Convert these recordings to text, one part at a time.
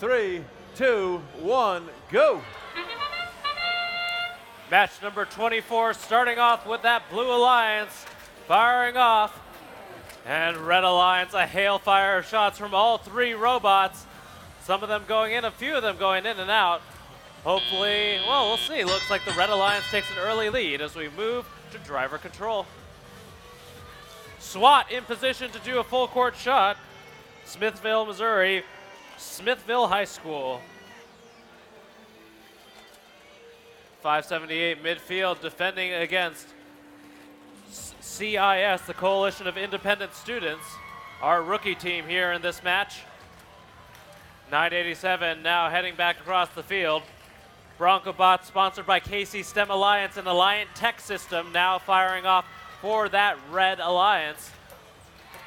3, 2, 1, go. Match number 24 starting off with that Blue Alliance firing off. And Red Alliance, a hailfire of shots from all three robots. Some of them going in, a few of them going in and out. Hopefully, well, we'll see. Looks like the Red Alliance takes an early lead as we move to driver control. SWAT in position to do a full court shot. Smithville, Missouri, Smithville High School. 578 midfield defending against CIS, the Coalition of Independent Students, our rookie team here in this match. 987 now heading back across the field. BroncoBot, sponsored by KC STEM Alliance and Alliant Tech System, now firing off for that Red Alliance.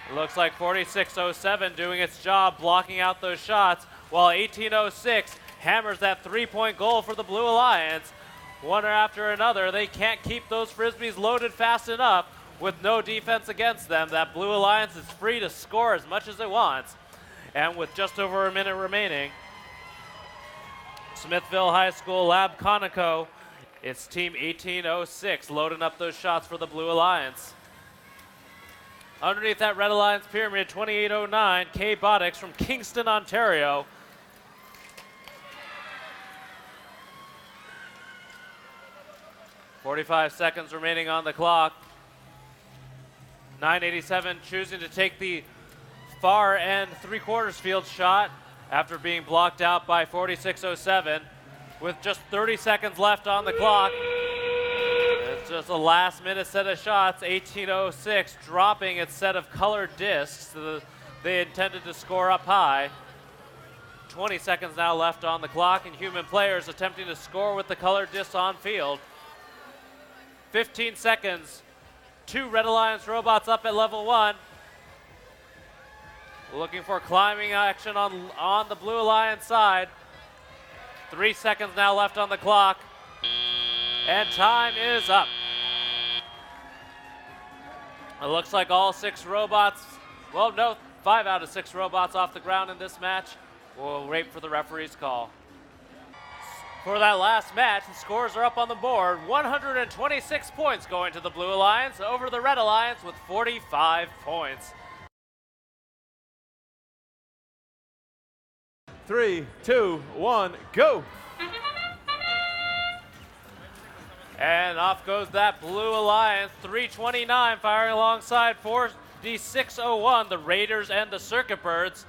It looks like 4607 doing its job, blocking out those shots, while 1806 hammers that three-point goal for the Blue Alliance. One after another, they can't keep those Frisbees loaded fast enough with no defense against them. That Blue Alliance is free to score as much as it wants. And with just over a minute remaining, Smithville High School Lab Conoco, it's team 1806 loading up those shots for the Blue Alliance. Underneath that Red Alliance pyramid, 2809, K Botics from Kingston, Ontario. .45 seconds remaining on the clock. 987 choosing to take the far end three-quarters field shot after being blocked out by 4607. With just 30 seconds left on the clock, it's just a last-minute set of shots. 1806 dropping its set of colored discs. They intended to score up high. 20 seconds now left on the clock, and human players attempting to score with the colored discs on field. 15 seconds. Two Red Alliance robots up at level 1. Looking for climbing action on the Blue Alliance side. 3 seconds now left on the clock. And time is up. It looks like all 6 robots, well, no, 5 out of 6 robots off the ground in this match. We'll wait for the referee's call. For that last match, the scores are up on the board. 126 points going to the Blue Alliance over the Red Alliance with 45 points. 3, 2, 1, go. And off goes that Blue Alliance. 329 firing alongside 4601, the Raiders and the Circuit Birds.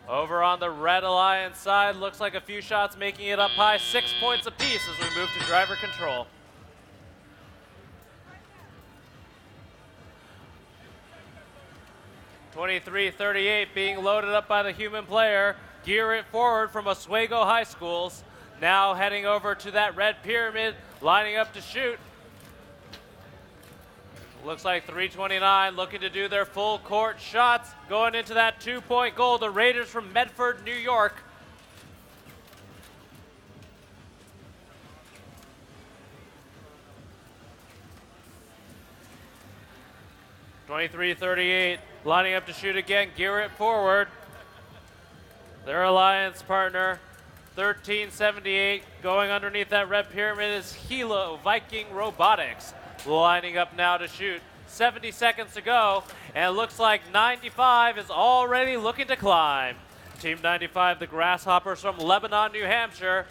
Over on the Red Alliance side, looks like a few shots making it up high. 6 points apiece as we move to driver control. .2338 being loaded up by the human player. Gear it forward from Oswego High Schools. Now heading over to that red pyramid, lining up to shoot. Looks like 329 looking to do their full court shots. Going into that 2-point goal, the Raiders from Medford, New York. .2338 lining up to shoot again. Gear it forward. Their alliance partner, 1378, going underneath that red pyramid is Hilo Viking Robotics. Lining up now to shoot. 70 seconds to go, and it looks like 95 is already looking to climb. Team 95, the Grasshoppers from Lebanon, New Hampshire,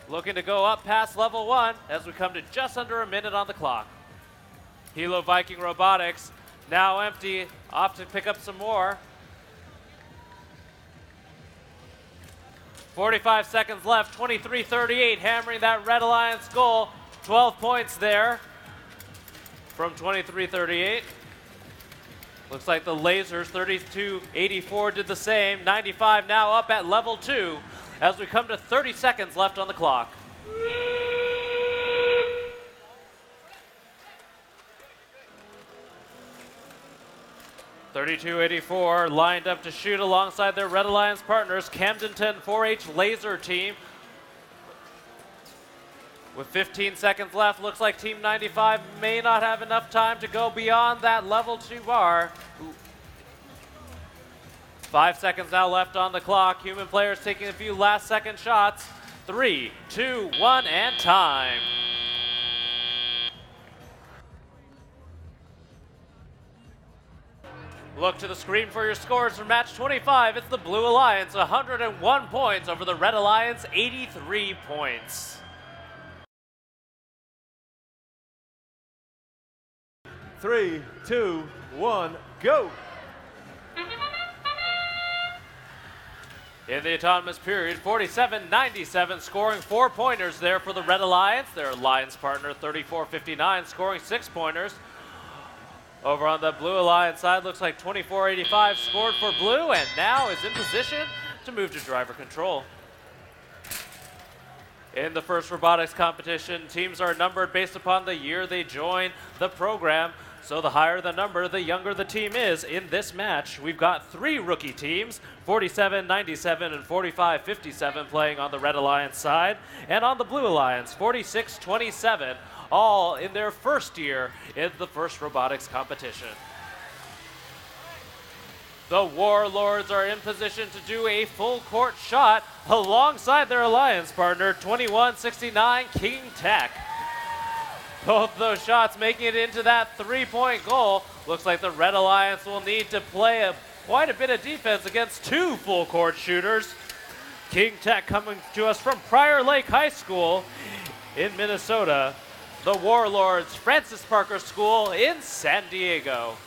looking to go up past level 1 as we come to just under a minute on the clock. Hilo Viking Robotics now empty, off to pick up some more. 45 seconds left, 2338 hammering that Red Alliance goal. 12 points there from 2338. Looks like the Lasers, 3284 did the same. 95 now up at level 2 as we come to 30 seconds left on the clock. .3284 lined up to shoot alongside their Red Alliance partners, Camdenton 4-H Laser Team. With 15 seconds left, looks like Team 95 may not have enough time to go beyond that level 2 bar. 5 seconds now left on the clock. Human players taking a few last second shots. 3, 2, 1, and time. Look to the screen for your scores for match 25. It's the Blue Alliance, 101 points over the Red Alliance, 83 points. Three, two, one, go. In the autonomous period, 47-97, scoring 4-pointers there for the Red Alliance. Their alliance partner, 34-59, scoring 6-pointers. Over on the Blue Alliance side, looks like 24-85 scored for Blue, and now is in position to move to driver control. In the first robotics competition, teams are numbered based upon the year they join the program. So the higher the number, the younger the team is. In this match, we've got 3 rookie teams, 47-97 and 45-57 playing on the Red Alliance side. And on the Blue Alliance, 46-27, all in their first year in the first robotics competition. The Warlords are in position to do a full court shot alongside their alliance partner, 21-69 King Tech. Both those shots making it into that 3-point goal. Looks like the Red Alliance will need to play quite a bit of defense against 2 full court shooters. King Tech coming to us from Prior Lake High School in Minnesota. The Warlords, Francis Parker School in San Diego.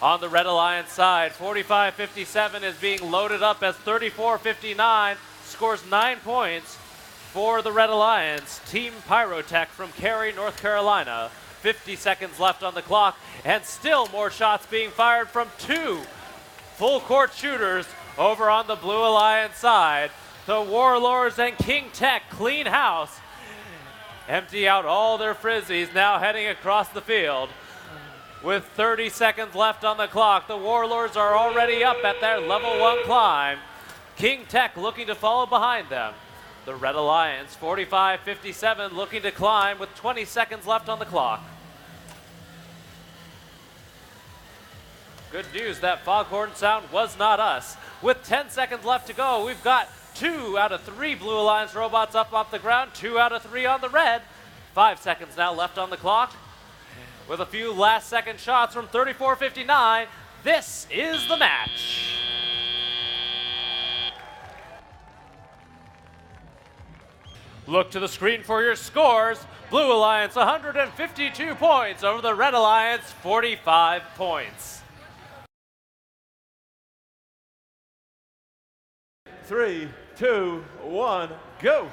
On the Red Alliance side, 45-57 is being loaded up as 34-59 scores 9 points for the Red Alliance. Team Pyrotech from Cary, North Carolina. 50 seconds left on the clock, and still more shots being fired from 2 full court shooters over on the Blue Alliance side. The Warlords and King Tech clean house. Empty out all their frisbees, now heading across the field. With 30 seconds left on the clock, the Warlords are already up at their level 1 climb. King Tech looking to follow behind them. The Red Alliance, 45-57, looking to climb with 20 seconds left on the clock. Good news, that foghorn sound was not us. With 10 seconds left to go, we've got 2 out of 3 Blue Alliance robots up off the ground, 2 out of 3 on the Red. 5 seconds now left on the clock. With a few last second shots from 34-59, this is the match. Look to the screen for your scores. Blue Alliance 152 points over the Red Alliance 45 points. 3, 2, 1, go.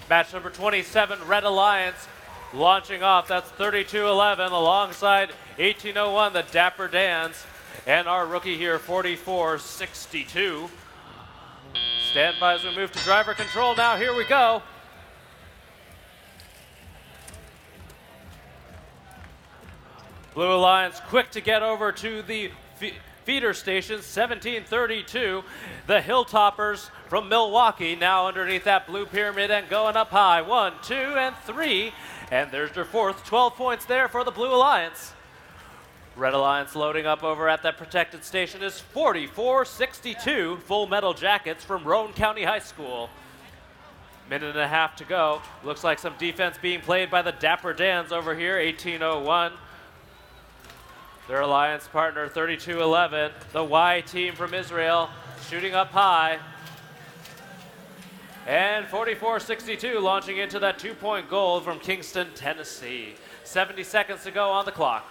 Match number 27, Red Alliance launching off. That's 32-11 alongside 1801, the Dapper Dans, and our rookie here, 44-62. Stand by as we move to driver control now. Here we go. Blue Alliance quick to get over to the feeder station, 1732. The Hilltoppers from Milwaukee now underneath that blue pyramid and going up high. 1, 2, and 3. And there's their 4th. 12 points there for the Blue Alliance. Red Alliance loading up over at that protected station is 44-62. Full Metal Jackets from Roane County High School. Minute and a half to go. Looks like some defense being played by the Dapper Dans over here, 1801. Their alliance partner, 32-11. The Y team from Israel shooting up high. And 44-62 launching into that 2-point goal from Kingston, Tennessee. 70 seconds to go on the clock.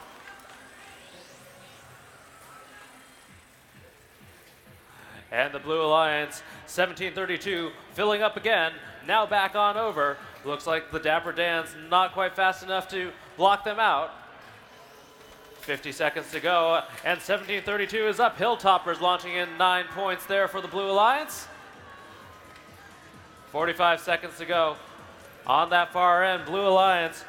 And the Blue Alliance, 1732, filling up again. Now back on over. Looks like the Dapper Dans not quite fast enough to block them out. 50 seconds to go, and 1732 is up. Hilltoppers launching in 9 points there for the Blue Alliance. 45 seconds to go. On that far end, Blue Alliance.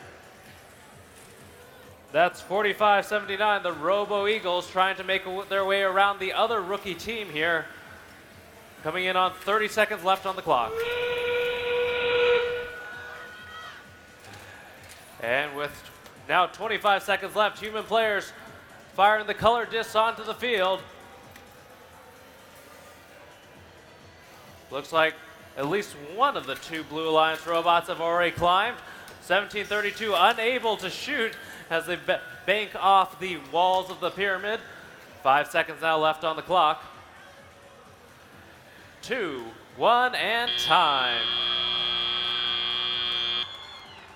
That's 45-79. The Robo Eagles trying to make their way around the other rookie team here. Coming in on 30 seconds left on the clock. And with now 25 seconds left, human players firing the color discs onto the field. Looks like at least one of the two Blue Alliance robots have already climbed. 1732 unable to shoot as they bank off the walls of the pyramid. 5 seconds now left on the clock. 2, 1, and time.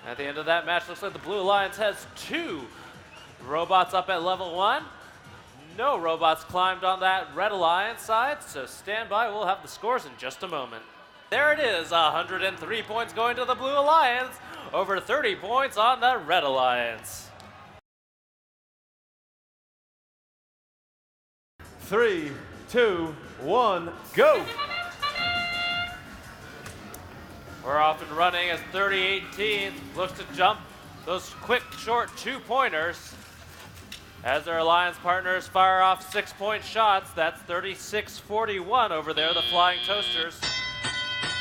At the end of that match, looks like the Blue Alliance has 2 robots up at level 1. No robots climbed on that Red Alliance side, so stand by. We'll have the scores in just a moment. There it is, 103 points going to the Blue Alliance, over 30 points on the Red Alliance. 3, 2, 1, go! We're off and running as 3018 looks to jump those quick, short 2-pointers. As their alliance partners fire off 6-point shots, that's 36-41 over there, the Flying Toasters.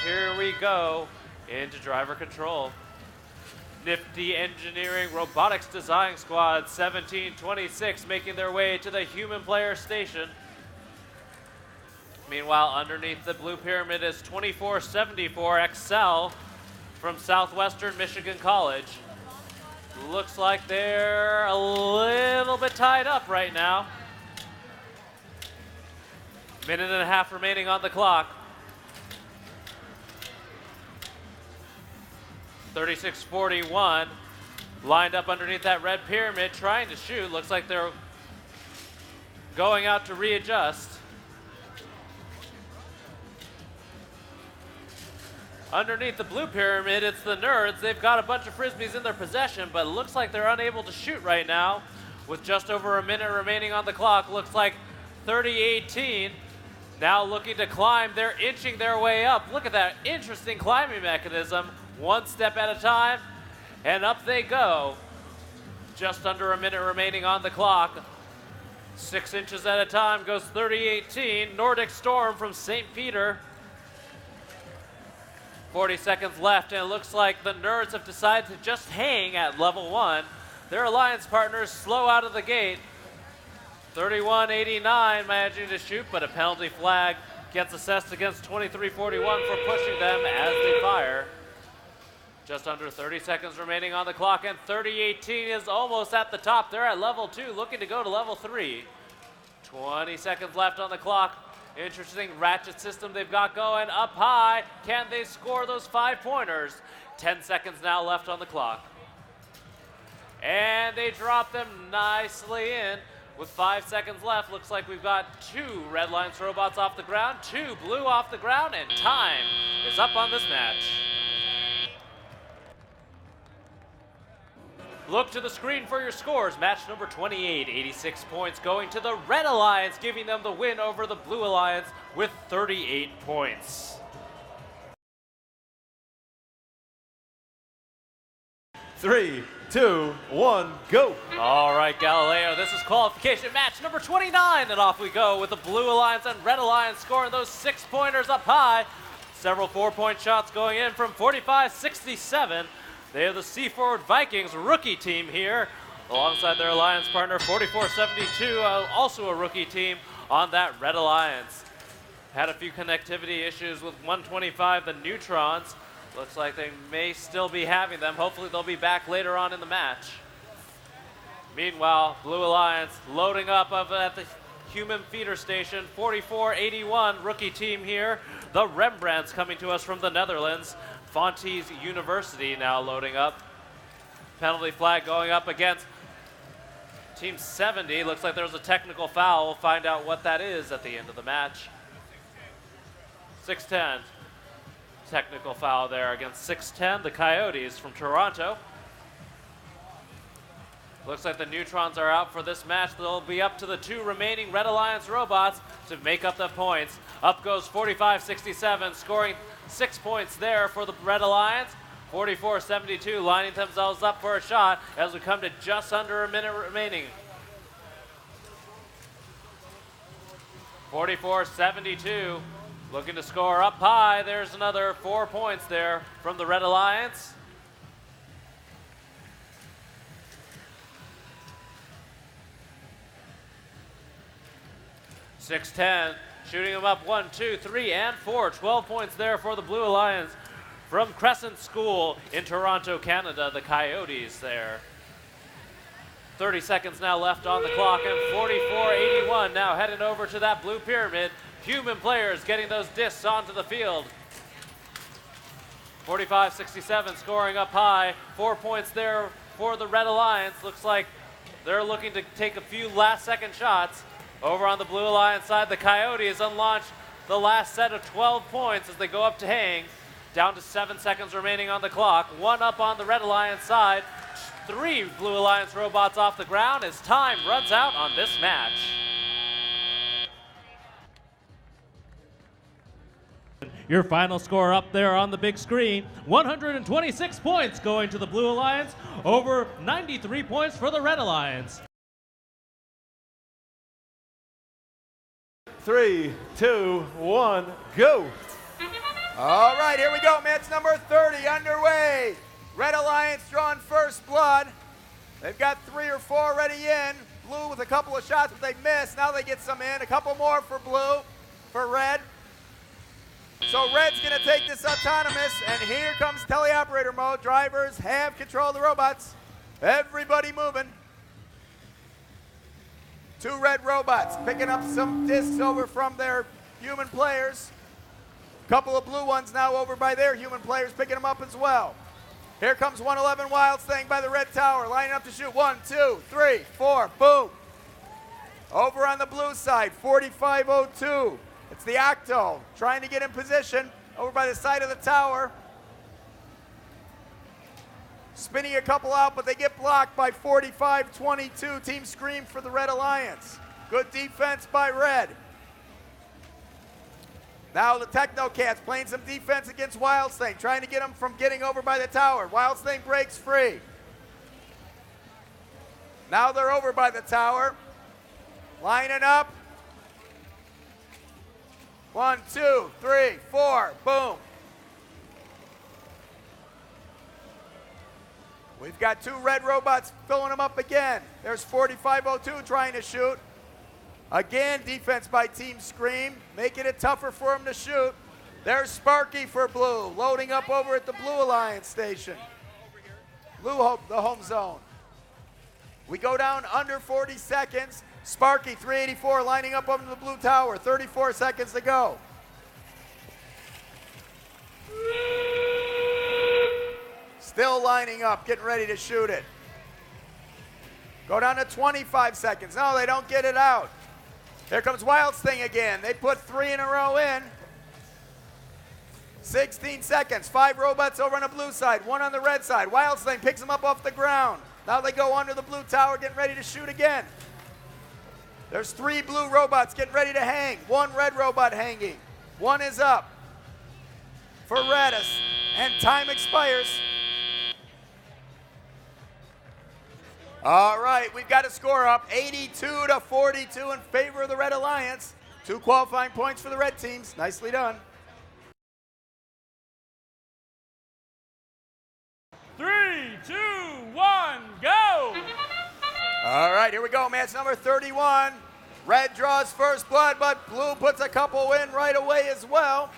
Here we go into driver control. Nifty Engineering Robotics Design Squad 1726 making their way to the human player station. Meanwhile, underneath the blue pyramid is 2474 Excel from Southwestern Michigan College. Looks like they're a little bit tied up right now. Minute and a half remaining on the clock. 36-41, lined up underneath that red pyramid, trying to shoot. Looks like they're going out to readjust. Underneath the blue pyramid, it's the nerds. They've got a bunch of frisbees in their possession, but it looks like they're unable to shoot right now. With just over a minute remaining on the clock, looks like 3018 now looking to climb. They're inching their way up. Look at that interesting climbing mechanism. One step at a time, and up they go. Just under a minute remaining on the clock. 6 inches at a time goes 3018. Nordic Storm from St. Peter. 40 seconds left, and it looks like the nerds have decided to just hang at level 1. Their alliance partners slow out of the gate. 3189 managing to shoot, but a penalty flag gets assessed against 2341 for pushing them as they fire. Just under 30 seconds remaining on the clock, and 3018 is almost at the top. They're at level 2, looking to go to level 3. 20 seconds left on the clock. Interesting ratchet system they've got going up high. Can they score those 5-pointers? 10 seconds now left on the clock. And they drop them nicely in. With 5 seconds left, looks like we've got 2 Red Alliance robots off the ground, 2 blue off the ground, and time is up on this match. Look to the screen for your scores. Match number 28, 86 points going to the Red Alliance, giving them the win over the Blue Alliance with 38 points. Three, 2, 1, go! All right, Galileo, this is qualification match number 29, and off we go with the Blue Alliance and Red Alliance scoring those 6-pointers up high. Several 4-point shots going in from 45-67. They are the C-Forward Vikings rookie team here, alongside their alliance partner 4472, also a rookie team on that Red Alliance. Had a few connectivity issues with 125, the Neutrons. Looks like they may still be having them. Hopefully they'll be back later on in the match. Meanwhile, Blue Alliance loading up at the human feeder station, 4481 rookie team here. The Rembrandts coming to us from the Netherlands. Fontys University now loading up. Penalty flag going up against Team 70. Looks like there's a technical foul. We'll find out what that is at the end of the match. 6'10". Technical foul there against 6'10", the Coyotes from Toronto. Looks like the Neutrons are out for this match. They'll be up to the 2 remaining Red Alliance robots to make up the points. Up goes 45-67, scoring 6 points there for the Red Alliance. 44-72 lining themselves up for a shot as we come to just under a minute remaining. 44-72 looking to score up high. There's another 4 points there from the Red Alliance. 6-10, shooting them up 1, 2, 3, and 4. 12 points there for the Blue Alliance from Crescent School in Toronto, Canada. The Coyotes there. 30 seconds now left on the clock, and 44-81 now heading over to that blue pyramid. Human players getting those discs onto the field. 45-67 scoring up high. 4 points there for the Red Alliance. Looks like they're looking to take a few last-second shots. Over on the Blue Alliance side, the Coyotes unlaunched the last set of 12 points as they go up to hang. Down to 7 seconds remaining on the clock. 1 up on the Red Alliance side. 3 Blue Alliance robots off the ground as time runs out on this match. Your final score up there on the big screen, 126 points going to the Blue Alliance, over 93 points for the Red Alliance. 3, 2, 1, go! All right, here we go. Match number 30 underway. Red Alliance drawing first blood. They've got 3 or 4 already in. Blue with a couple of shots, but they missed. Now they get some in. A couple more for blue, for red. So red's going to take this autonomous, and here comes teleoperator mode. Drivers have control of the robots. Everybody moving. 2 red robots picking up some discs over from their human players. Couple of blue ones now over by their human players, picking them up as well. Here comes 111 Wild Thing by the red tower, lining up to shoot. 1, 2, 3, 4, boom. Over on the blue side, 4502. It's the Octo trying to get in position over by the side of the tower. Spinning a couple out, but they get blocked by 4522. Team Scream for the Red Alliance. Good defense by red. Now the Technocats playing some defense against Wild Thing, trying to get him from getting over by the tower. Wild Thing breaks free. Now they're over by the tower. Lining up. 1, 2, 3, 4, boom. We've got 2 red robots filling them up again. There's 4502 trying to shoot. Again, defense by Team Scream, making it tougher for him to shoot. There's Sparky for blue, loading up over at the Blue Alliance station. Blue Hope, the home zone. We go down under 40 seconds. Sparky, 384, lining up over the blue tower. 34 seconds to go. Still lining up, getting ready to shoot it. Go down to 25 seconds. No, they don't get it out. Here comes Wild Thing again. They put 3 in a row in. 16 seconds. 5 robots over on the blue side, 1 on the red side. Wild Thing picks them up off the ground. Now they go under the blue tower, getting ready to shoot again. There's 3 blue robots getting ready to hang. 1 red robot hanging. 1 is up for Redis, and time expires. All right, we've got a score up, 82-42 in favor of the Red Alliance. 2 qualifying points for the red teams. Nicely done. 3, 2, 1, go! All right, here we go, match number 31. Red draws first blood, but blue puts a couple in right away as well.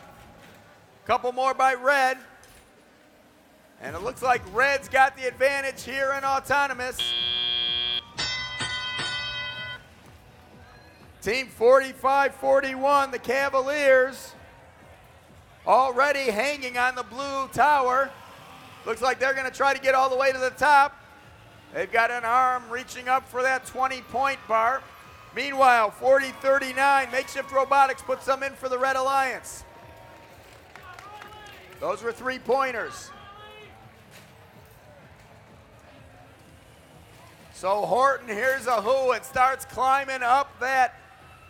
Couple more by red. And it looks like red's got the advantage here in autonomous. Team 45-41, the Cavaliers, already hanging on the blue tower. Looks like they're going to try to get all the way to the top. They've got an arm reaching up for that 20-point bar. Meanwhile, 40-39, Makeshift Robotics puts some in for the Red Alliance. Those were 3-pointers. So Horton hears a who and starts climbing up that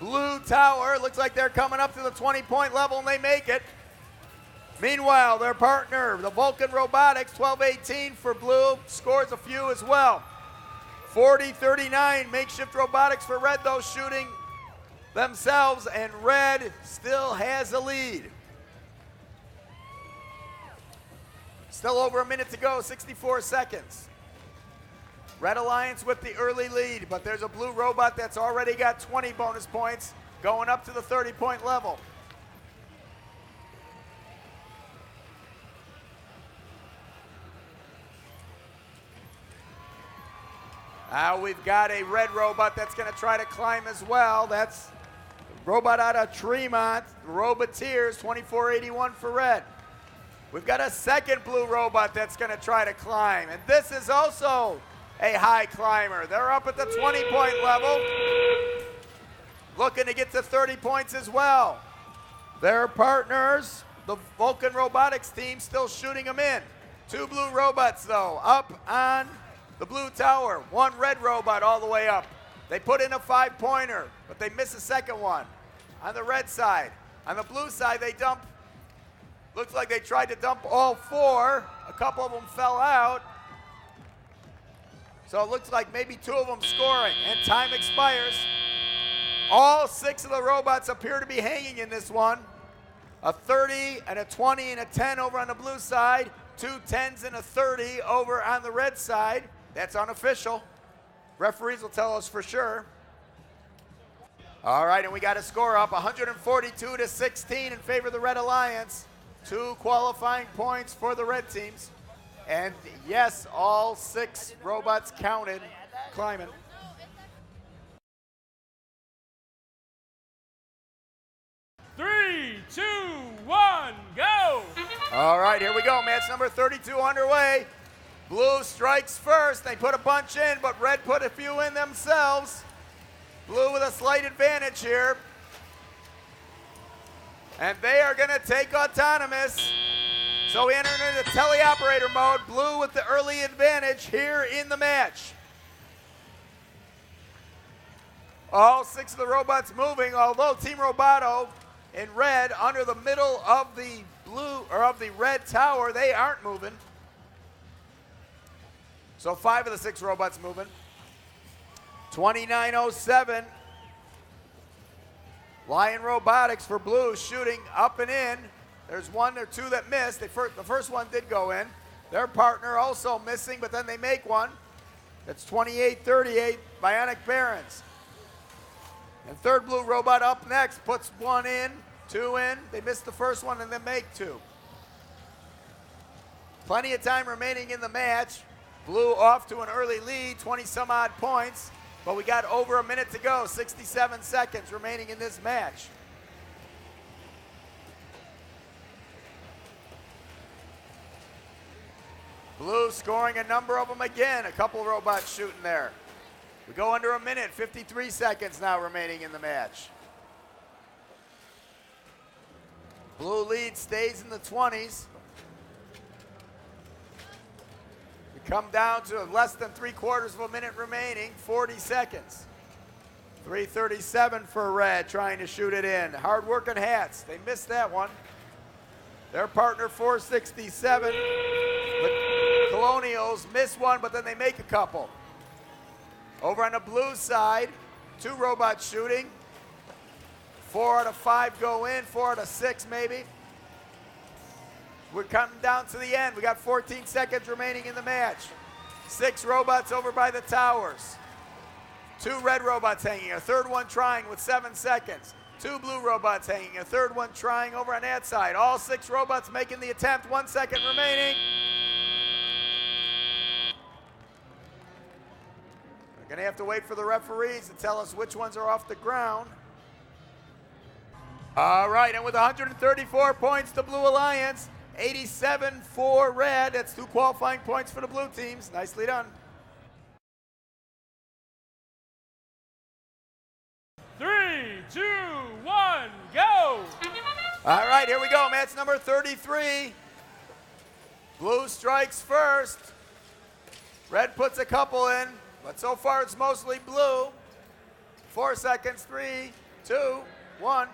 blue tower. Looks like they're coming up to the 20-point level, and they make it. Meanwhile, their partner, the Vulcan Robotics, 12-18 for blue, scores a few as well. 40-39, Makeshift Robotics for red, though, shooting themselves, and red still has a lead. Still over a minute to go, 64 seconds. Red Alliance with the early lead, but there's a blue robot that's already got 20 bonus points. going up to the 30-point level. Now we've got a red robot that's going to try to climb as well. That's the robot out of Tremont, Roboteers, 2481 for red. We've got a second blue robot that's going to try to climb, and this is also a high climber. They're up at the 20-point level, looking to get to 30 points as well. Their partners, the Vulcan Robotics team, still shooting them in. Two blue robots, though, up on the blue tower. One red robot all the way up. They put in a 5-pointer, but they miss a second one on the red side. On the blue side, they dump. Looks like they tried to dump all 4. A couple of them fell out. So it looks like maybe 2 of them scoring, and time expires. All 6 of the robots appear to be hanging in this one. A 30 and a 20 and a 10 over on the blue side. 2 10s and a 30 over on the red side. That's unofficial. Referees will tell us for sure. All right, and we got a score up, 142 to 16 in favor of the Red Alliance. 2 qualifying points for the red teams. And yes, all 6 robots counted climbing. Three, 2, 1, go! All right, here we go. Match number 32 underway. Blue strikes first. They put a bunch in, but red put a few in themselves. Blue with a slight advantage here. And they are going to take autonomous. So we enter into teleoperator mode. Blue with the early advantage here in the match. All 6 of the robots moving, although Team Roboto in red under the middle of the blue or of the red tower, they aren't moving. So 5 of the 6 robots moving. 2907. Lion Robotics for blue shooting up and in. There's 1 or 2 that missed. The first one did go in. Their partner also missing, but then they make one. That's 2838 Bionic Barons. And third blue robot up next puts 1 in, 2 in. They missed the first one and then make 2. Plenty of time remaining in the match. Blue off to an early lead, 20 some odd points. But we got over a minute to go, 67 seconds remaining in this match. Blue scoring a number of them again, a couple robots shooting there. We go under a minute, 53 seconds now remaining in the match. Blue lead stays in the 20s. We come down to less than 3/4 of a minute remaining, 40 seconds. 3:37 for red, trying to shoot it in. Hard working hats, they missed that one. Their partner 467. The Colonials miss one, but then they make a couple. Over on the blue side, 2 robots shooting. 4 out of 5 go in, 4 out of 6 maybe. We're coming down to the end. We got 14 seconds remaining in the match. 6 robots over by the towers. 2 red robots hanging, a third one trying with 7 seconds. 2 blue robots hanging, a third one trying over on that side. All 6 robots making the attempt, 1 second remaining. We're gonna have to wait for the referees to tell us which ones are off the ground. All right, and with 134 points, the Blue Alliance, 87 for red. That's 2 qualifying points for the blue teams. Nicely done. 3, 2, 1, go! All right, here we go. Match number 33. Blue strikes first. Red puts a couple in, but so far it's mostly blue. 4 seconds, 3, 2, 1.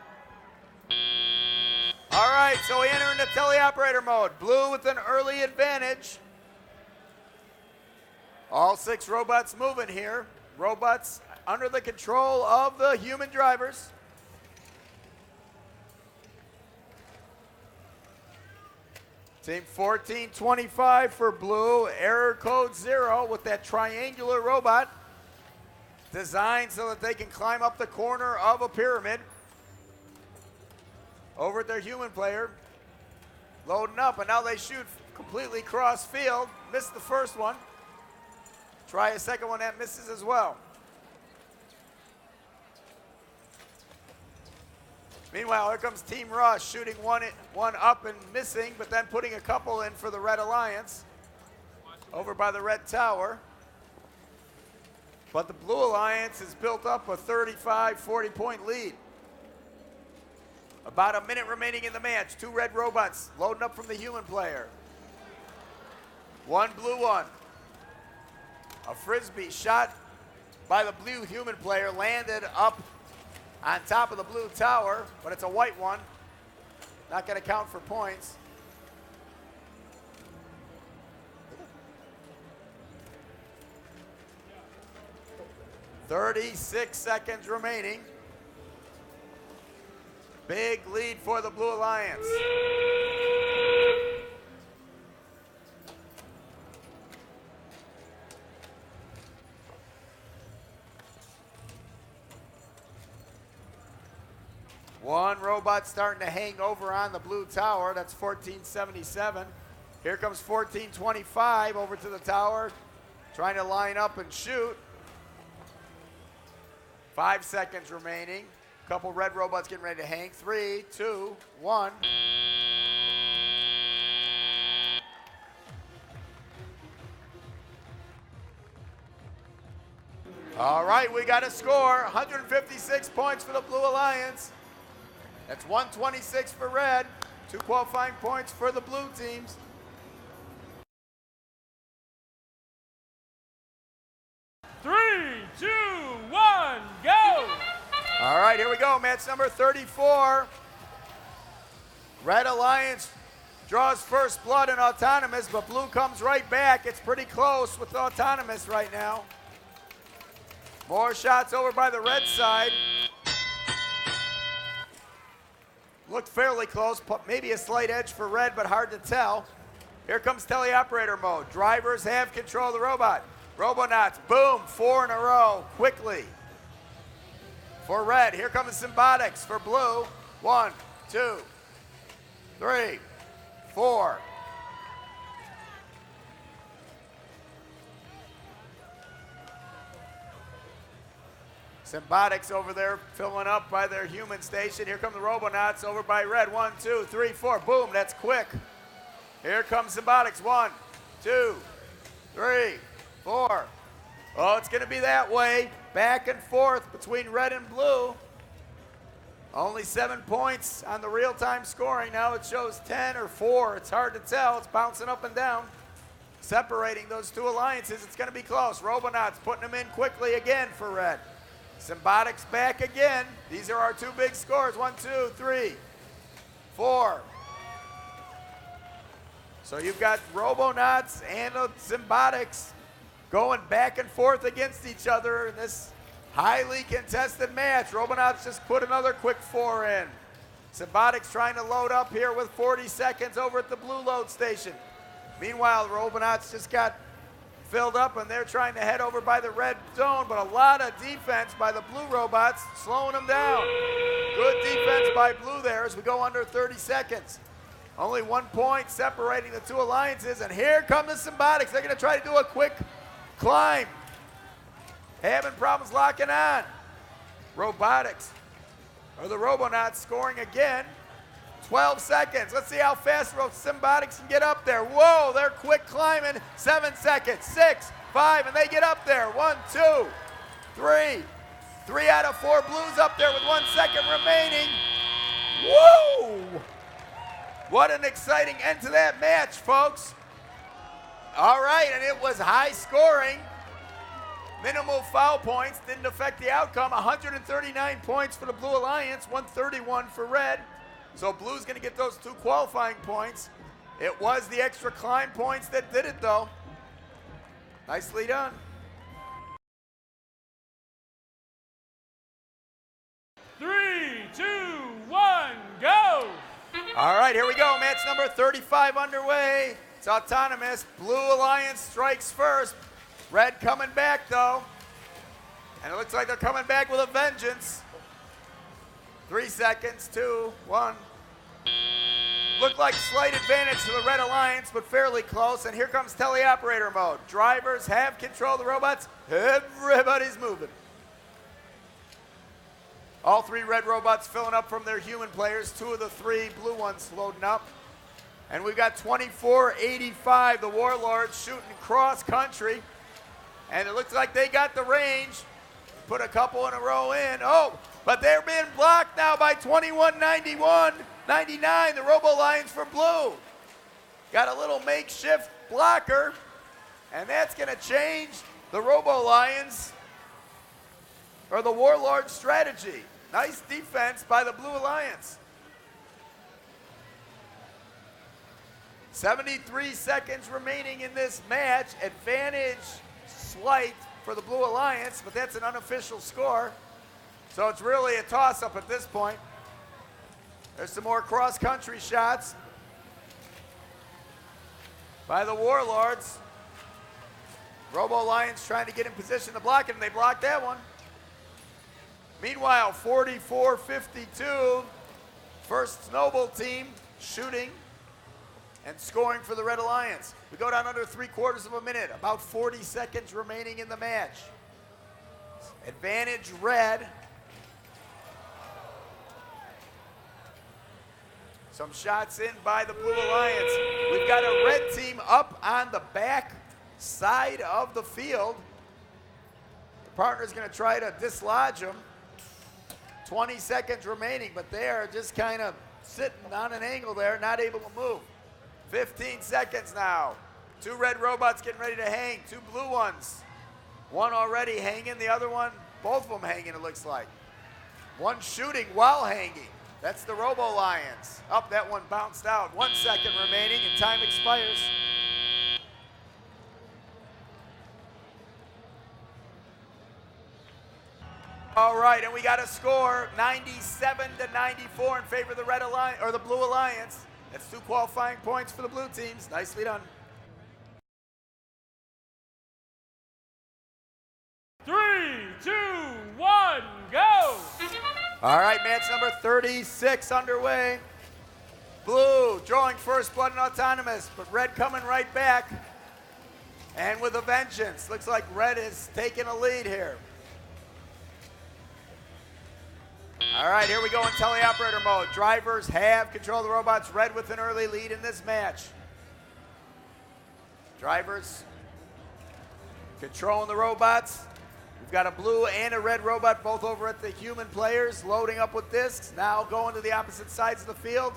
All right, so we enter into teleoperator mode. Blue with an early advantage. All 6 robots moving here. Robots under the control of the human drivers. Team 1425 for blue, error code 0 with that triangular robot designed so that they can climb up the corner of a pyramid. over at their human player. Loading up, and now they shoot completely cross field. Missed the first one. Try a second one, that misses as well. Meanwhile, here comes Team Rush shooting one up and missing, but then putting a couple in for the Red Alliance over by the Red Tower. But the Blue Alliance has built up a 35-40 point lead. About a minute remaining in the match. 2 red robots loading up from the human player. 1 blue one. A frisbee shot by the blue human player landed up on top of the blue tower, but it's a white one. Not going to count for points. "36 seconds remaining. Big lead for the Blue Alliance. One robot starting to hang over on the blue tower. That's 1477. Here comes 1425 over to the tower, trying to line up and shoot. 5 seconds remaining. Couple red robots getting ready to hang. 3, 2, 1. All right, we got a score. 156 points for the Blue Alliance. That's 126 for red. 2 qualifying points for the blue teams. Three, two, one, go! All right, here we go. Match number 34. Red Alliance draws first blood in Autonomous, but blue comes right back. It's pretty close with Autonomous right now. More shots over by the red side. Looked fairly close, maybe a slight edge for red, but hard to tell. Here comes teleoperator mode. Drivers have control of the robot. Robonauts, boom, 4 in a row, quickly. For red, here comes Symbotics for blue. 1, 2, 3, 4. Symbotics over there filling up by their human station. Here come the Robonauts over by red. 1, 2, 3, 4. Boom, that's quick. Here comes Symbotics. 1, 2, 3, 4. Oh, it's going to be that way. Back and forth between red and blue. Only 7 points on the real-time scoring. Now it shows 10 or 4. It's hard to tell. It's bouncing up and down. Separating those 2 alliances. It's going to be close. Robonauts putting them in quickly again for red. Symbotics back again. These are our 2 big scores. 1, 2, 3, 4. So you've got Robonauts and Symbotics going back and forth against each other in this highly contested match. Robonauts just put another quick 4 in. Symbotics trying to load up here with 40 seconds over at the blue load station. Meanwhile, the Robonauts just got filled up and they're trying to head over by the red zone, but a lot of defense by the blue robots slowing them down. Good defense by blue there as we go under 30 seconds. Only 1 point separating the 2 alliances, and here come the Symbotics. They're going to try to do a quick climb. Having problems locking on. Robotics, or the Robonauts, scoring again. 12 seconds. Let's see how fast Symbotics can get up there. Whoa, they're quick climbing. 7 seconds. 6, 5, and they get up there. 1, 2, 3. 3 out of 4 blues up there with 1 second remaining. Whoa! What an exciting end to that match, folks. All right, and it was high scoring. Minimal foul points didn't affect the outcome. 139 points for the Blue Alliance, 131 for red. So blue's going to get those 2 qualifying points. It was the extra climb points that did it, though. Nicely done. Three, two, one, go! All right, here we go. Match number 35 underway. It's Autonomous. Blue Alliance strikes first. Red coming back, though. And it looks like they're coming back with a vengeance. 3 seconds, 2, 1. Looked like slight advantage to the Red Alliance, but fairly close. And here comes teleoperator mode. Drivers have control of the robots. Everybody's moving. All three red robots filling up from their human players. Two of the three blue ones loading up. And we've got 2485, the Warlords shooting cross country. And it looks like they got the range. Put a couple in a row in. Oh, but they're being blocked now by 2199, the Robo Lions from blue. Got a little makeshift blocker, and that's going to change the Robo Lions or the Warlord strategy. Nice defense by the Blue Alliance. 73 seconds remaining in this match. Advantage slight for the Blue Alliance, but that's an unofficial score. So it's really a toss-up at this point. There's some more cross-country shots by the Warlords. Robo Lions trying to get in position to block it, and they blocked that one. Meanwhile, 44-52, first Snowball team shooting and scoring for the Red Alliance. We go down under 3/4 of a minute, about 40 seconds remaining in the match. Advantage red. Some shots in by the Blue Alliance. We've got a red team up on the back side of the field. The partner's gonna try to dislodge them. 20 seconds remaining, but they are just kind of sitting on an angle there, not able to move. 15 seconds now. Two red robots getting ready to hang, two blue ones. One already hanging, the other one, both of them hanging it looks like. One shooting while hanging. That's the Robo Lions. Up, that one bounced out. 1 second remaining and time expires. All right, and we got a score, 97-94 in favor of the Red Alliance, or the Blue Alliance. That's 2 qualifying points for the blue teams. Nicely done. 3, 2, 1, go! All right, match number 36 underway. Blue drawing first blood and autonomous, but red coming right back. And with a vengeance. Looks like red is taking a lead here. All right, here we go in teleoperator mode. Drivers have control of the robots. Red with an early lead in this match. Drivers controlling the robots. We've got a blue and a red robot both over at the human players, loading up with discs. Now going to the opposite sides of the field,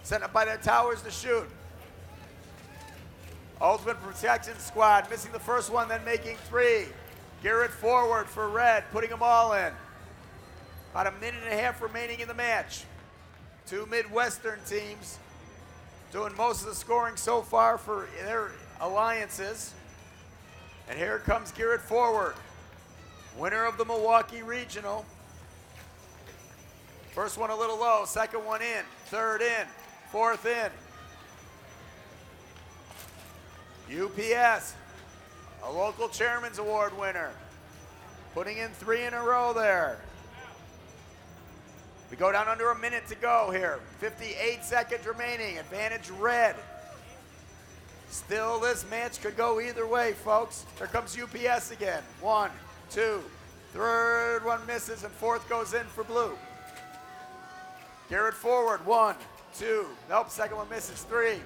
setting up by their towers to shoot. Ultimate Protection Squad, missing the first one, then making 3. Gear it forward for red, putting them all in. About a minute and a half remaining in the match. Two Midwestern teams doing most of the scoring so far for their alliances. And here comes Gear It Forward, winner of the Milwaukee Regional. First one a little low, second one in, third in, fourth in. UPS, a local Chairman's Award winner, putting in 3 in a row there. We go down under a minute to go here. 58 seconds remaining, advantage red. Still, this match could go either way, folks. Here comes UPS again. 1, 2, third one misses, and fourth goes in for blue. Gear it forward, 1, 2, nope, second one misses, 3,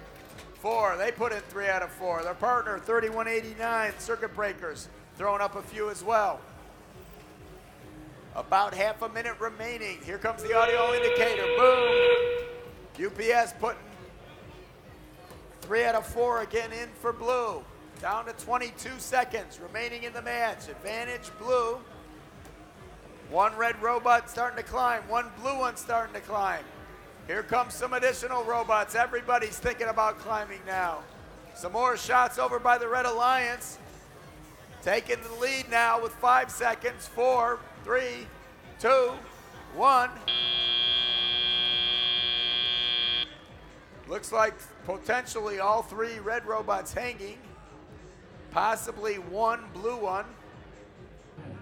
4. They put in 3 out of 4. Their partner, 3189, Circuit Breakers, throwing up a few as well. About half a minute remaining. Here comes the audio indicator, boom. UPS putting 3 out of 4 again in for blue. Down to 22 seconds remaining in the match. Advantage blue. One red robot starting to climb. One blue one starting to climb. Here comes some additional robots. Everybody's thinking about climbing now. Some more shots over by the Red Alliance. Taking the lead now with 5 seconds. 4, 3, 2, 1. Looks like potentially all 3 red robots hanging. Possibly 1 blue one.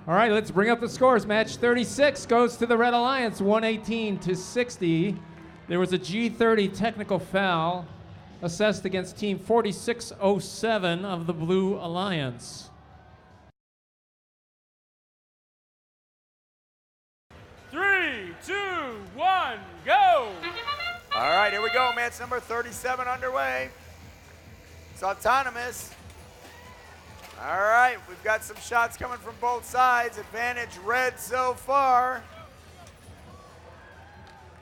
All right, let's bring up the scores. Match 36 goes to the Red Alliance, 118-60. There was a G30 technical foul assessed against Team 4607 of the Blue Alliance. Three, two, one, go! All right, here we go. Match number 37 underway. It's autonomous. All right, we've got some shots coming from both sides. Advantage red so far.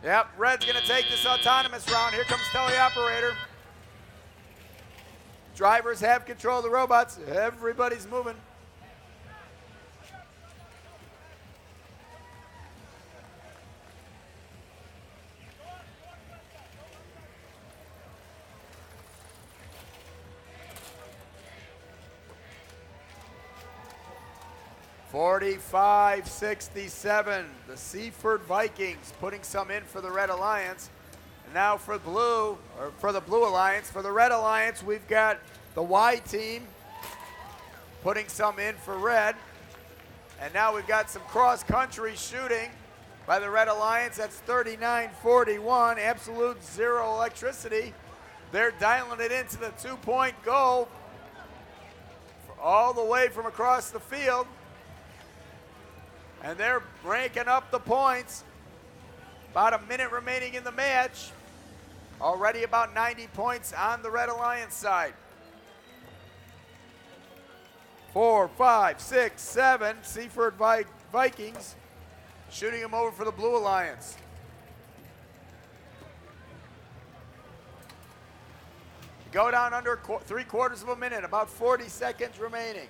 Yep, red's gonna take this autonomous round. Here comes teleoperator. Drivers have control of the robots. Everybody's moving. $45-67, the Seaford Vikings putting some in for the Red Alliance. And now for blue, or for the Blue Alliance. For the Red Alliance, we've got the Y team putting some in for red. And now we've got some cross-country shooting by the Red Alliance. That's 39-41, absolute zero electricity. They're dialing it into the two-point goal all the way from across the field. And they're ranking up the points. About a minute remaining in the match. Already about 90 points on the Red Alliance side. 4, 5, 6, 7, Seaford Vikings shooting them over for the Blue Alliance. Go down under 3/4 of a minute, about 40 seconds remaining.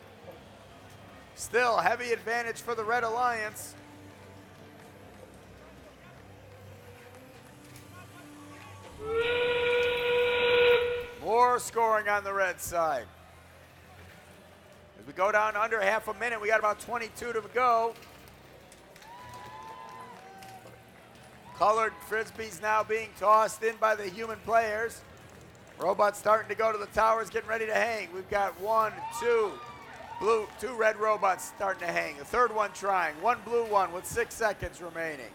Still heavy advantage for the Red Alliance. More scoring on the red side. As we go down under half a minute, we got about 22 to go. Colored frisbees now being tossed in by the human players. Robots starting to go to the towers, getting ready to hang. We've got 1, 2, two red robots starting to hang. The third one trying. One blue one with 6 seconds remaining.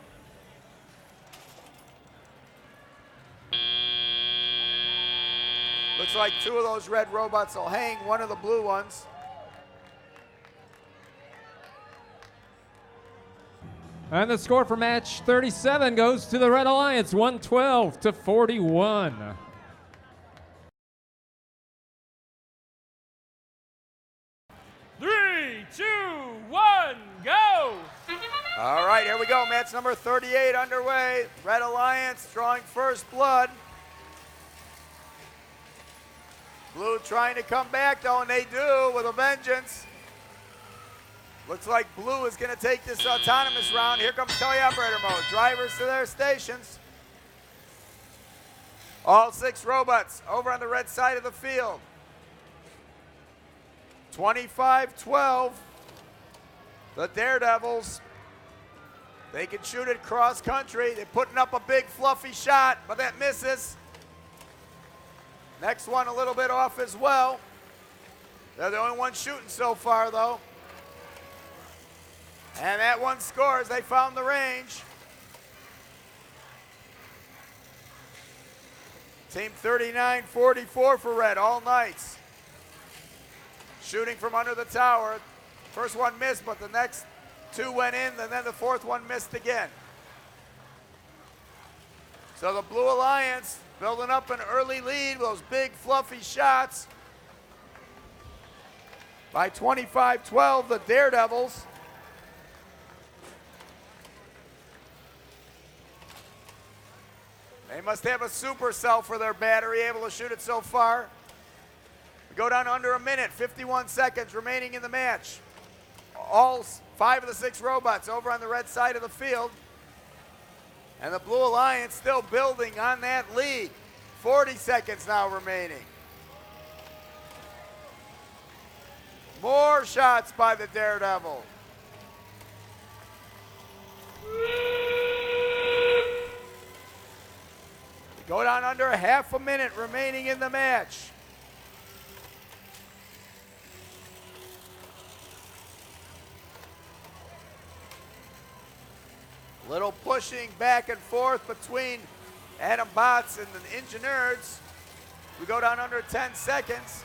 Looks like 2 of those red robots will hang, one of the blue ones. And the score for match 37 goes to the Red Alliance, 112-41. Three, two, one, go! All right, here we go. Match number 38 underway. Red Alliance drawing first blood. Blue trying to come back, though, and they do with a vengeance. Looks like blue is going to take this autonomous round. Here comes teleoperator mode. Drivers to their stations. All 6 robots over on the red side of the field. 25-12. The Daredevils. They can shoot it cross country. They're putting up a big fluffy shot, but that misses. Next one a little bit off as well. They're the only one shooting so far, though. And that one scores. They found the range. Team 39-44 for red, all Knights. Shooting from under the tower. First one missed, but the next 2 went in, and then the 4th one missed again. So the Blue Alliance building up an early lead with those big fluffy shots. By 25-12, the Daredevils. They must have a supercell for their battery, able to shoot it so far. We go down to under a minute, 51 seconds remaining in the match. All 5 of the 6 robots over on the red side of the field. And the Blue Alliance still building on that lead. 40 seconds now remaining. More shots by the Daredevil. We go down under half a minute remaining in the match. Little pushing back and forth between Adam Botts and the Engineers. We go down under 10 seconds.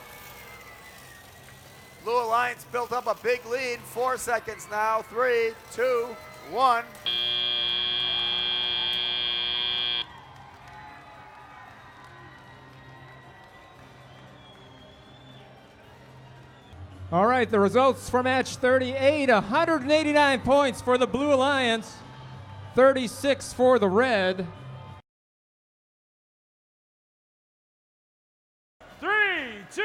Blue Alliance built up a big lead. 4 seconds now. 3, 2, 1. All right, the results for match 38, 189 points for the Blue Alliance, 36 for the Red. 3, 2,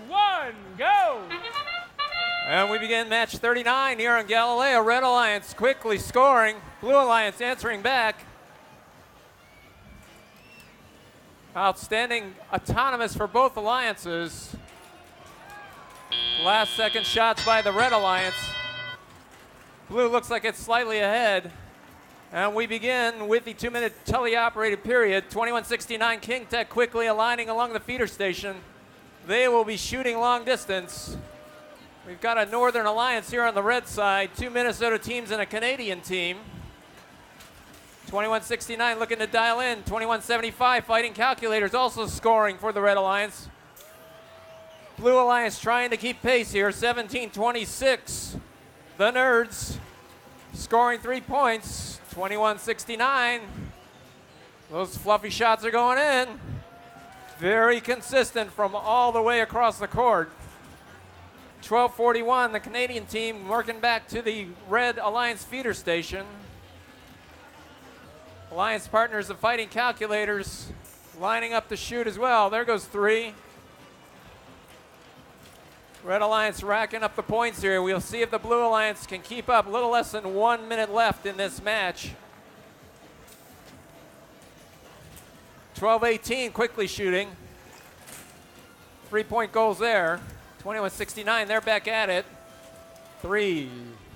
1, go! And we begin match 39 here on Galileo. Red Alliance quickly scoring. Blue Alliance answering back. Outstanding autonomous for both alliances. Last second shots by the Red Alliance. Blue looks like it's slightly ahead. And we begin with the 2-minute teleoperated period. 2169 King Tech quickly aligning along the feeder station. They will be shooting long distance. We've got a Northern Alliance here on the red side, 2 Minnesota teams and a Canadian team. 2169 looking to dial in. 2175 Fighting Calculators also scoring for the Red Alliance. Blue Alliance trying to keep pace here, 1726. The Nerds scoring 3 points, 2169. Those fluffy shots are going in. Very consistent from all the way across the court. 1241, the Canadian team working back to the Red Alliance feeder station. Alliance partners, the Fighting Calculators, lining up to shoot as well. There goes 3. Red Alliance racking up the points here. We'll see if the Blue Alliance can keep up. A little less than 1 minute left in this match. 12-18 quickly shooting. 3-point goals there. 2169, they're back at it. 3,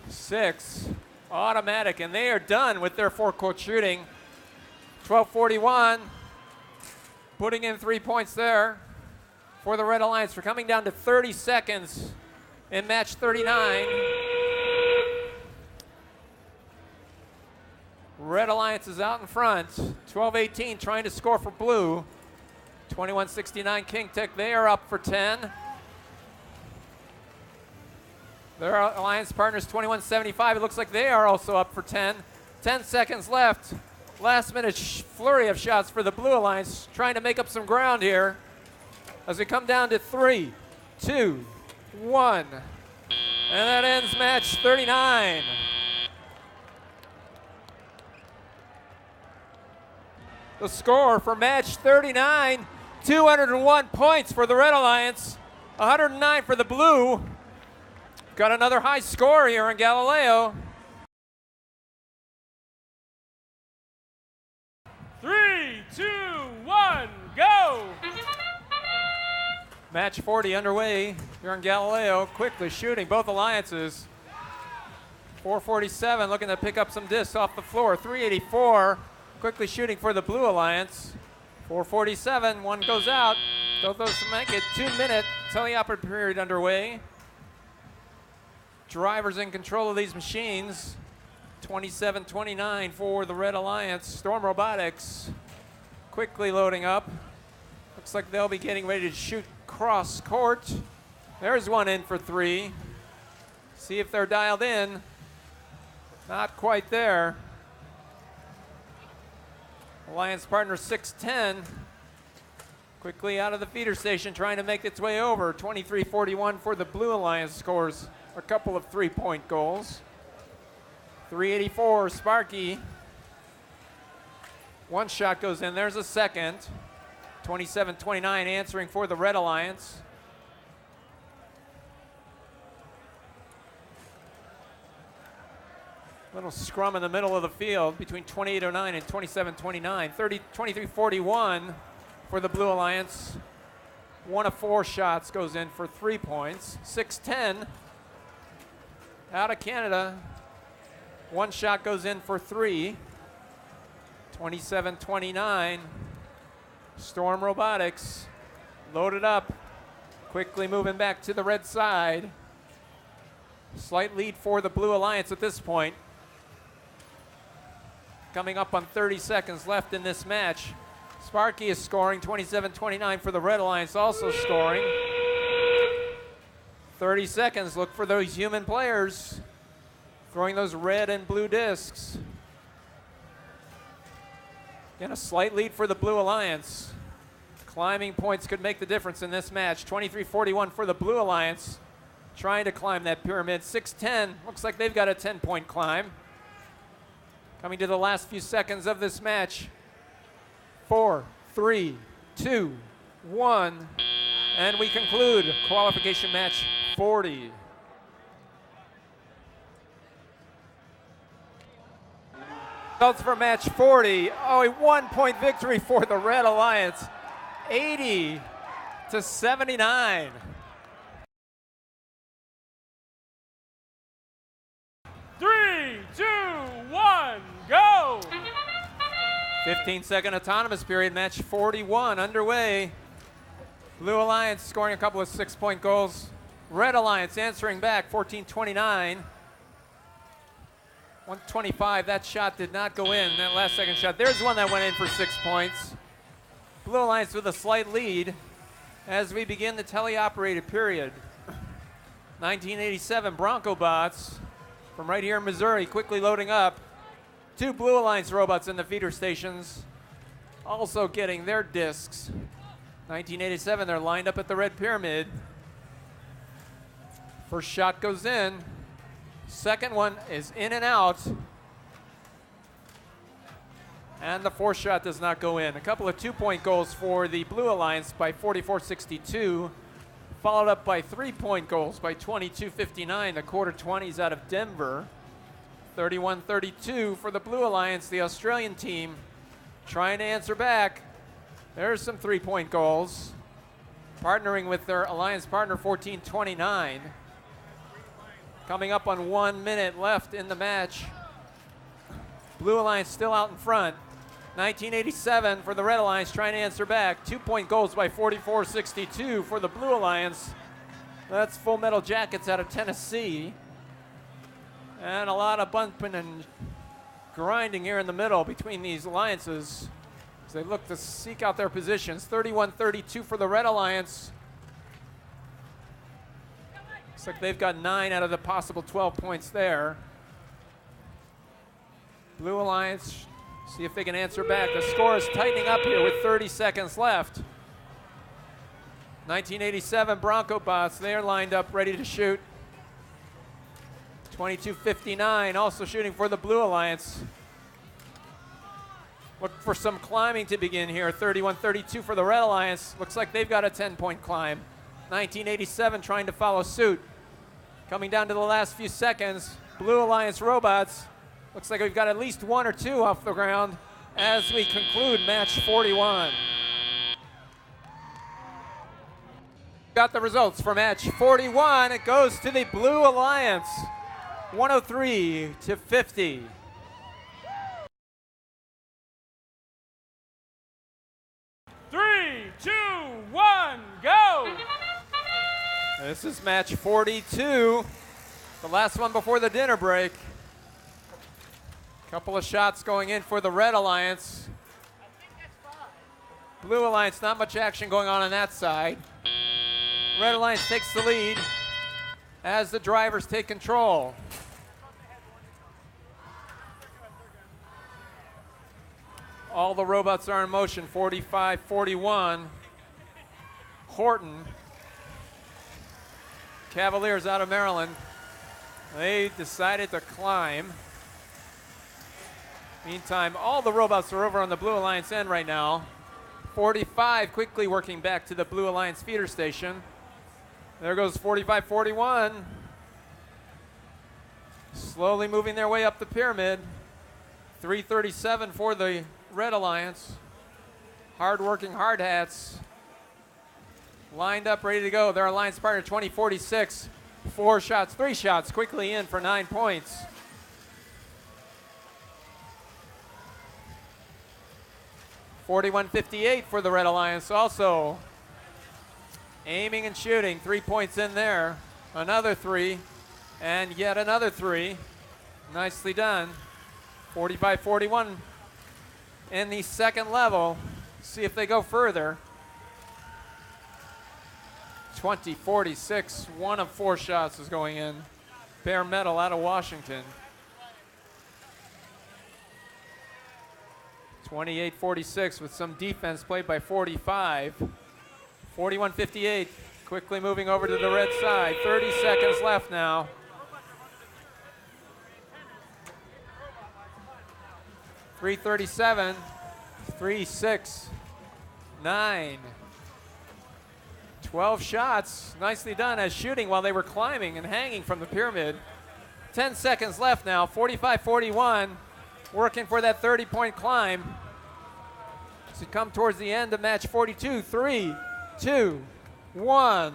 6, automatic, and they are done with their forecourt shooting. 1241, putting in 3 points there for the Red Alliance. We're coming down to 30 seconds in match 39. Red Alliance is out in front. 12-18 trying to score for Blue. 2169 King Tech, they are up for 10. Their alliance partners 2175, it looks like they are also up for 10. 10 seconds left. Last minute flurry of shots for the Blue Alliance, trying to make up some ground here as we come down to 3, 2, 1. And that ends match 39. The score for match 39, 201 points for the Red Alliance, 109 for the Blue. Got another high score here in Galileo. 3, 2, 1, go! Match 40 underway here in Galileo. Quickly shooting both alliances. 447 looking to pick up some discs off the floor. 384 quickly shooting for the Blue Alliance. 447, one goes out. Both those to make it. 2-minute teleoperative period underway. Drivers in control of these machines. 27-29 for the Red Alliance. Storm Robotics quickly loading up. Looks like they'll be getting ready to shoot cross court. There's one in for 3. See if they're dialed in. Not quite there. Alliance partner 610 quickly out of the feeder station, trying to make its way over. 23-41 for the Blue Alliance scores a couple of 3-point goals. 384 Sparky. One shot goes in. There's a second. 27-29 answering for the Red Alliance. Little scrum in the middle of the field between 2809 and 2729. 23-41 for the Blue Alliance. 1 of 4 shots goes in for 3 points. 610 out of Canada. 1 shot goes in for 3. 27-29. Storm Robotics loaded up. Quickly moving back to the red side. Slight lead for the Blue Alliance at this point. Coming up on 30 seconds left in this match. Sparky is scoring, 27-29 for the Red Alliance, also scoring. 30 seconds, look for those human players throwing those red and blue discs. Again, a slight lead for the Blue Alliance. Climbing points could make the difference in this match. 23-41 for the Blue Alliance, trying to climb that pyramid. 6-10, looks like they've got a 10-point climb. Coming to the last few seconds of this match. 4, 3, 2, 1, and we conclude qualification match 40. Results for match 40. Oh, a 1-point victory for the Red Alliance. 80-79. Three, two, one, go! 15-second autonomous period, match 41 underway. Blue Alliance scoring a couple of 6-point goals. Red Alliance answering back, 14-29. 125, that shot did not go in, that last second shot. There's one that went in for 6 points. Blue Alliance with a slight lead as we begin the teleoperated period. 1987 Bronco bots from right here in Missouri, quickly loading up. 2 Blue Alliance robots in the feeder stations, also getting their discs. 1987, they're lined up at the red pyramid. First shot goes in. Second one is in and out. And the fourth shot does not go in. A couple of 2-point goals for the Blue Alliance by 44-62, followed up by 3-point goals by 22-59, the quarter 20s out of Denver. 31-32 for the Blue Alliance, the Australian team trying to answer back. There's some 3-point goals, partnering with their alliance partner 14-29. Coming up on 1 minute left in the match. Blue Alliance still out in front. 1987 for the Red Alliance trying to answer back. 2-point goals by 44-62 for the Blue Alliance. That's Full Metal Jackets out of Tennessee. And a lot of bumping and grinding here in the middle between these alliances as they look to seek out their positions. 31-32 for the Red Alliance. Looks like they've got 9 out of the possible 12 points there. Blue Alliance, see if they can answer back. The score is tightening up here with 30 seconds left. 1987 Bronco bots, they are lined up ready to shoot. 22-59, also shooting for the Blue Alliance. Look for some climbing to begin here. 31-32 for the Red Alliance. Looks like they've got a 10-point climb. 1987 trying to follow suit. Coming down to the last few seconds. Blue Alliance robots. Looks like we've got at least 1 or 2 off the ground as we conclude match 41. Got the results for match 41. It goes to the Blue Alliance. 103-50. Three, two, one, go! This is match 42, the last one before the dinner break. Couple of shots going in for the Red Alliance. Blue Alliance, not much action going on that side. Red Alliance takes the lead as the drivers take control. All the robots are in motion, 45-41. Horton, Cavaliers out of Maryland. They decided to climb. Meantime, all the robots are over on the Blue Alliance end right now. 45 quickly working back to the Blue Alliance feeder station. There goes 45-41. Slowly moving their way up the pyramid. 337 for the Red Alliance. Hard-working hard hats. Lined up, ready to go. Their alliance partner, 2046. 4 shots, 3 shots, quickly in for 9 points. $41.58 for the Red Alliance also. Aiming and shooting, 3 points in there. Another 3, and yet another 3. Nicely done. 45-41 in the second level. See if they go further. 20-46, 1 of 4 shots is going in. Bare metal out of Washington. 28-46 with some defense played by 45. 41-58, quickly moving over to the red side. 30 seconds left now. .337, 3-6, 9. 12 shots, nicely done as shooting while they were climbing and hanging from the pyramid. 10 seconds left now, 45-41, working for that 30-point climb. To come towards the end of match 42, 3, 2, 1.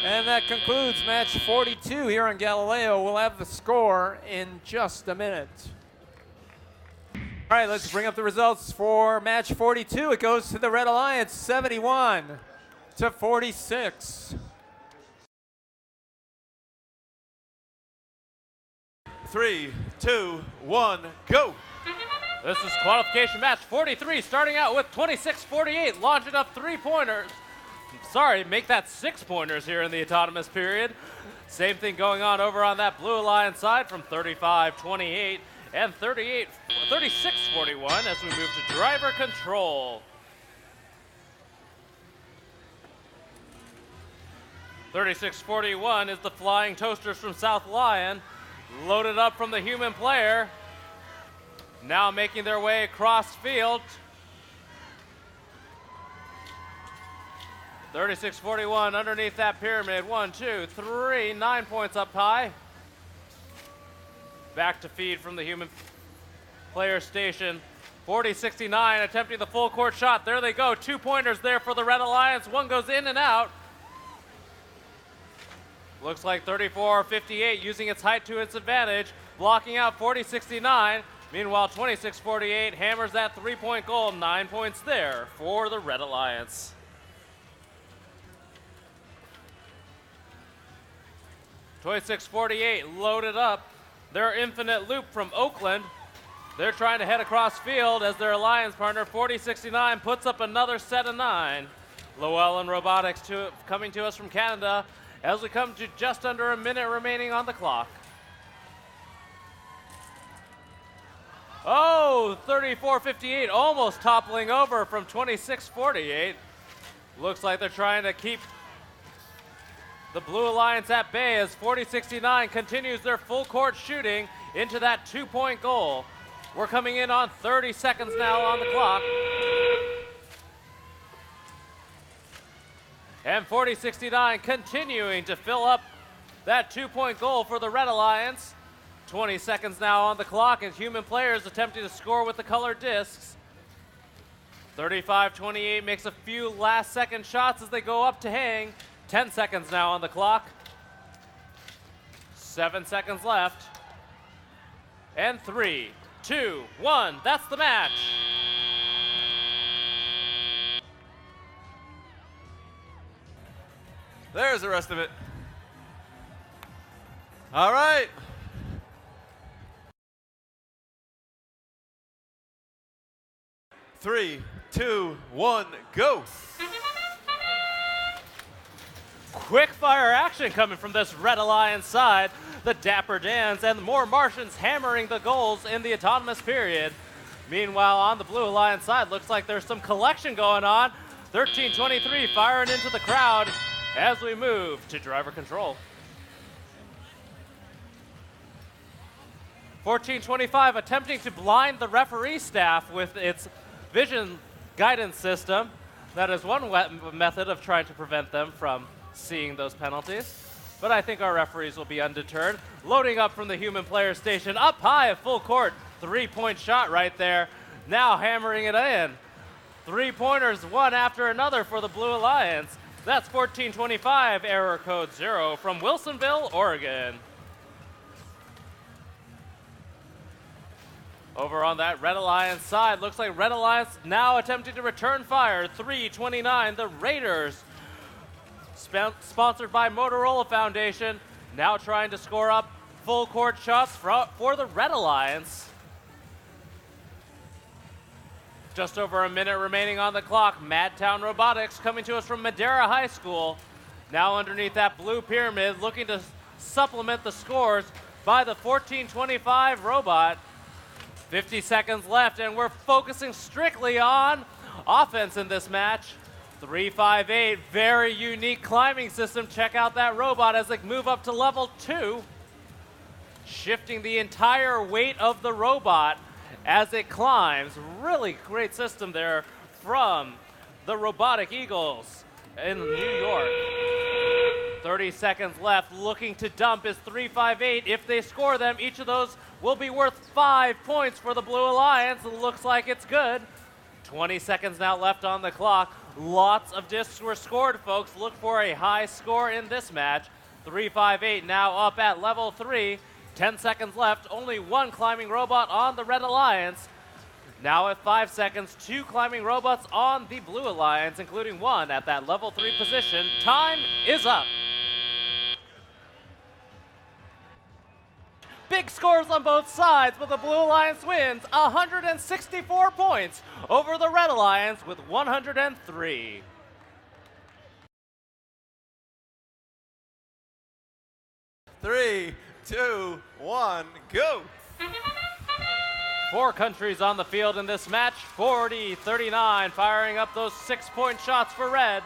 And that concludes match 42 here on Galileo. We'll have the score in just a minute. All right, let's bring up the results for match 42. It goes to the Red Alliance, 71-46. 3, 2, 1, go. This is qualification match 43, starting out with 26-48, launching up 3-pointers. Sorry, make that 6-pointers here in the autonomous period. Same thing going on over on that Blue Alliance side from 35-28 and 36-41 as we move to driver control. 36-41 is the Flying Toasters from South Lyon, loaded up from the human player. Now making their way across field. 36-41 underneath that pyramid. 1, 2, 3, 9 points up high. Back to feed from the human player station. 40-69 attempting the full court shot. There they go. 2-pointers there for the Red Alliance. One goes in and out. Looks like 34-58 using its height to its advantage. Blocking out 40-69. Meanwhile, 26-48 hammers that 3-point goal. 9 points there for the Red Alliance. .46-48 loaded up their infinite loop from Oakland. They're trying to head across field as their alliance partner, 40-69, puts up another set of 9. Llewellyn Robotics coming to us from Canada as we come to just under a minute remaining on the clock. Oh, 34-58, almost toppling over from 26-48. Looks like they're trying to keep the Blue Alliance at bay as 40-69 continues their full court shooting into that 2-point goal. We're coming in on 30 seconds now on the clock. And 40-69 continuing to fill up that 2-point goal for the Red Alliance. 20 seconds now on the clock as human players attempting to score with the colored discs. 35-28 makes a few last-second shots as they go up to hang. 10 seconds now on the clock. 7 seconds left. And 3, 2, 1, that's the match. There's the rest of it. All right. Three, 2, 1, go. Quick fire action coming from this Red Alliance side. The Dapper Dans and more Martians hammering the goals in the autonomous period. Meanwhile, on the Blue Alliance side, looks like there's some collection going on. 13-23 firing into the crowd as we move to driver control. 14-25 attempting to blind the referee staff with its vision guidance system. That is one method of trying to prevent them from seeing those penalties. But I think our referees will be undeterred. Loading up from the human player station, up high at full court. 3-point shot right there. Now hammering it in. 3-pointers, one after another for the Blue Alliance. That's 14-25, error code 0 from Wilsonville, Oregon. Over on that Red Alliance side, looks like Red Alliance now attempting to return fire. 3-29, the Raiders, sponsored by Motorola Foundation, now trying to score up full court shots for the Red Alliance. Just over a minute remaining on the clock. Madtown Robotics coming to us from Madera High School. Now underneath that blue pyramid, looking to supplement the scores by the 1425 robot. 50 seconds left, and we're focusing strictly on offense in this match. 358, very unique climbing system. Check out that robot as they move up to level 2. Shifting the entire weight of the robot as it climbs. Really great system there from the Robotic Eagles in New York. 30 seconds left. Looking to dump is 358. If they score them, each of those will be worth 5 points for the Blue Alliance. It looks like it's good. 20 seconds now left on the clock. Lots of discs were scored, folks. Look for a high score in this match. 358 now up at level 3. 10 seconds left. Only one climbing robot on the Red Alliance. Now at 5 seconds, 2 climbing robots on the Blue Alliance, including one at that level 3 position. Time is up. Big scores on both sides, but the Blue Alliance wins 164 points over the Red Alliance with 103. Three, two, one, go. 4 countries on the field in this match. 40-39, firing up those 6-point shots for red.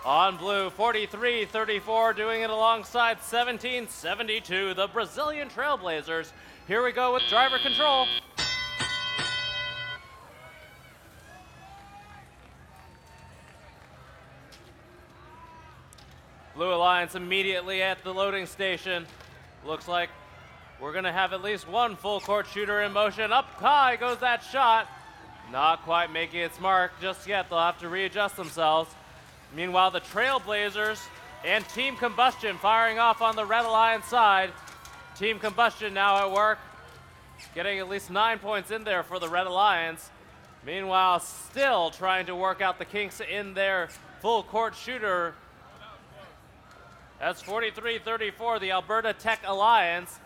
On blue, 43-34, doing it alongside 17-72, the Brazilian Trailblazers. Here we go with driver control. Blue Alliance immediately at the loading station. Looks like we're gonna have at least one full court shooter in motion. Up high goes that shot. Not quite making its mark just yet. They'll have to readjust themselves. Meanwhile, the Trailblazers and Team Combustion firing off on the Red Alliance side. Team Combustion now at work, getting at least 9 points in there for the Red Alliance. Meanwhile, still trying to work out the kinks in their full court shooter. That's 43-34, the Alberta Tech Alliance.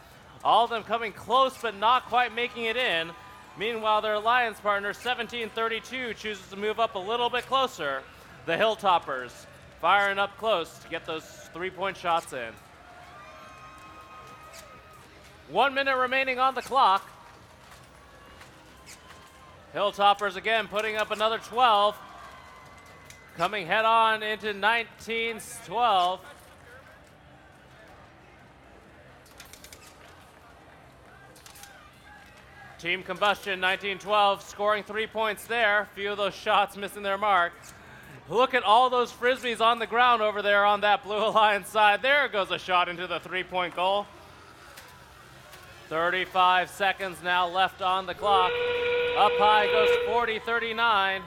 All of them coming close, but not quite making it in. Meanwhile, their alliance partner, 17-32, chooses to move up a little bit closer. The Hilltoppers firing up close to get those 3-point shots in. 1 minute remaining on the clock. Hilltoppers again putting up another 12. Coming head on into 19-12. Team Combustion, 19-12, scoring 3 points there. Few of those shots missing their mark. Look at all those Frisbees on the ground over there on that Blue Alliance side. There goes a shot into the 3-point goal. 35 seconds now left on the clock. Up high goes 40-39.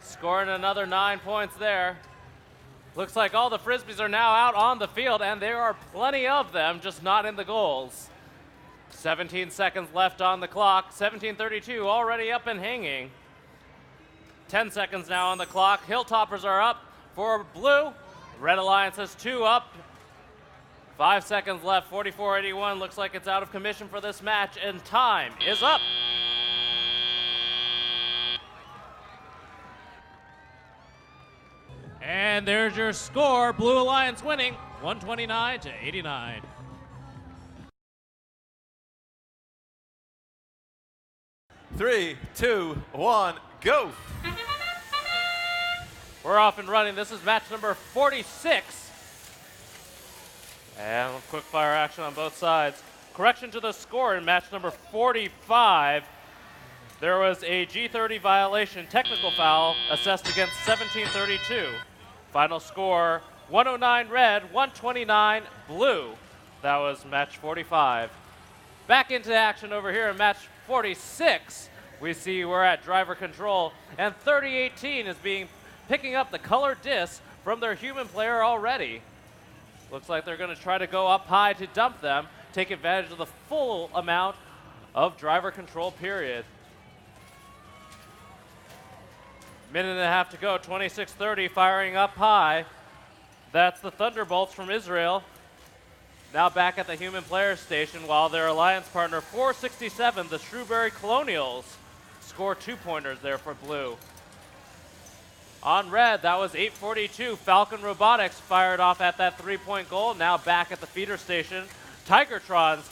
Scoring another 9 points there. Looks like all the Frisbees are now out on the field, and there are plenty of them, just not in the goals. 17 seconds left on the clock. 17-32 already up and hanging. 10 seconds now on the clock. Hilltoppers are up for blue. Red Alliance has 2 up. 5 seconds left. 44-81 looks like it's out of commission for this match, and time is up. And there's your score. Blue Alliance winning 129-89. Three, two, one, go. We're off and running. This is match number 46. And quick fire action on both sides. Correction to the score in match number 45. There was a G30 violation technical foul assessed against 17-32. Final score 109 red, 129 blue. That was match 45. Back into action over here in match 46. We see we're at driver control, and 3018 is picking up the colored disc from their human player already. Looks like they're going to try to go up high to dump them, take advantage of the full amount of driver control period. Minute and a half to go, 26-30, firing up high. That's the Thunderbolts from Israel. Now back at the human player station, while their alliance partner 467, the Shrewsbury Colonials, score 2-pointers there for blue. On red, that was 8:42. Falcon Robotics fired off at that 3-point goal. Now back at the feeder station. Tigertrons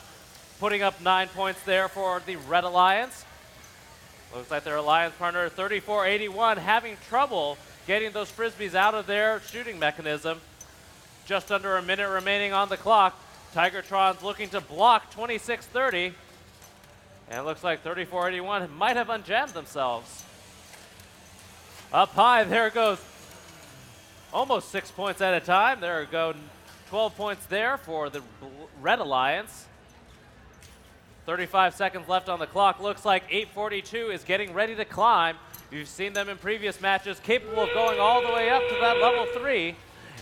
putting up 9 points there for the Red Alliance. Looks like their alliance partner, 34-81, having trouble getting those frisbees out of their shooting mechanism. Just under a minute remaining on the clock. Tigertrons looking to block 26-30. And it looks like 34-81 might have unjammed themselves. Up high, there goes almost 6 points at a time. There go 12 points there for the Red Alliance. 35 seconds left on the clock. Looks like 8:42 is getting ready to climb. You've seen them in previous matches, capable of going all the way up to that level 3.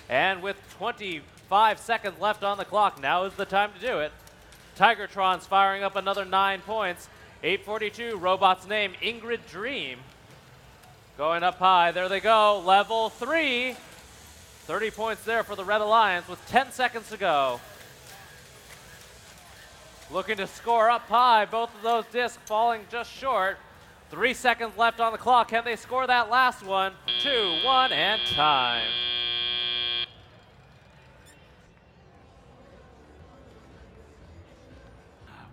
And with 25 seconds left on the clock, now is the time to do it. Tigertrons firing up another 9 points. 8:42, robot's name, Ingrid Dream. Going up high, there they go, level 3. 30 points there for the Red Alliance with 10 seconds to go. Looking to score up high, both of those discs falling just short. 3 seconds left on the clock. Can they score that last one? 2, 1, and time.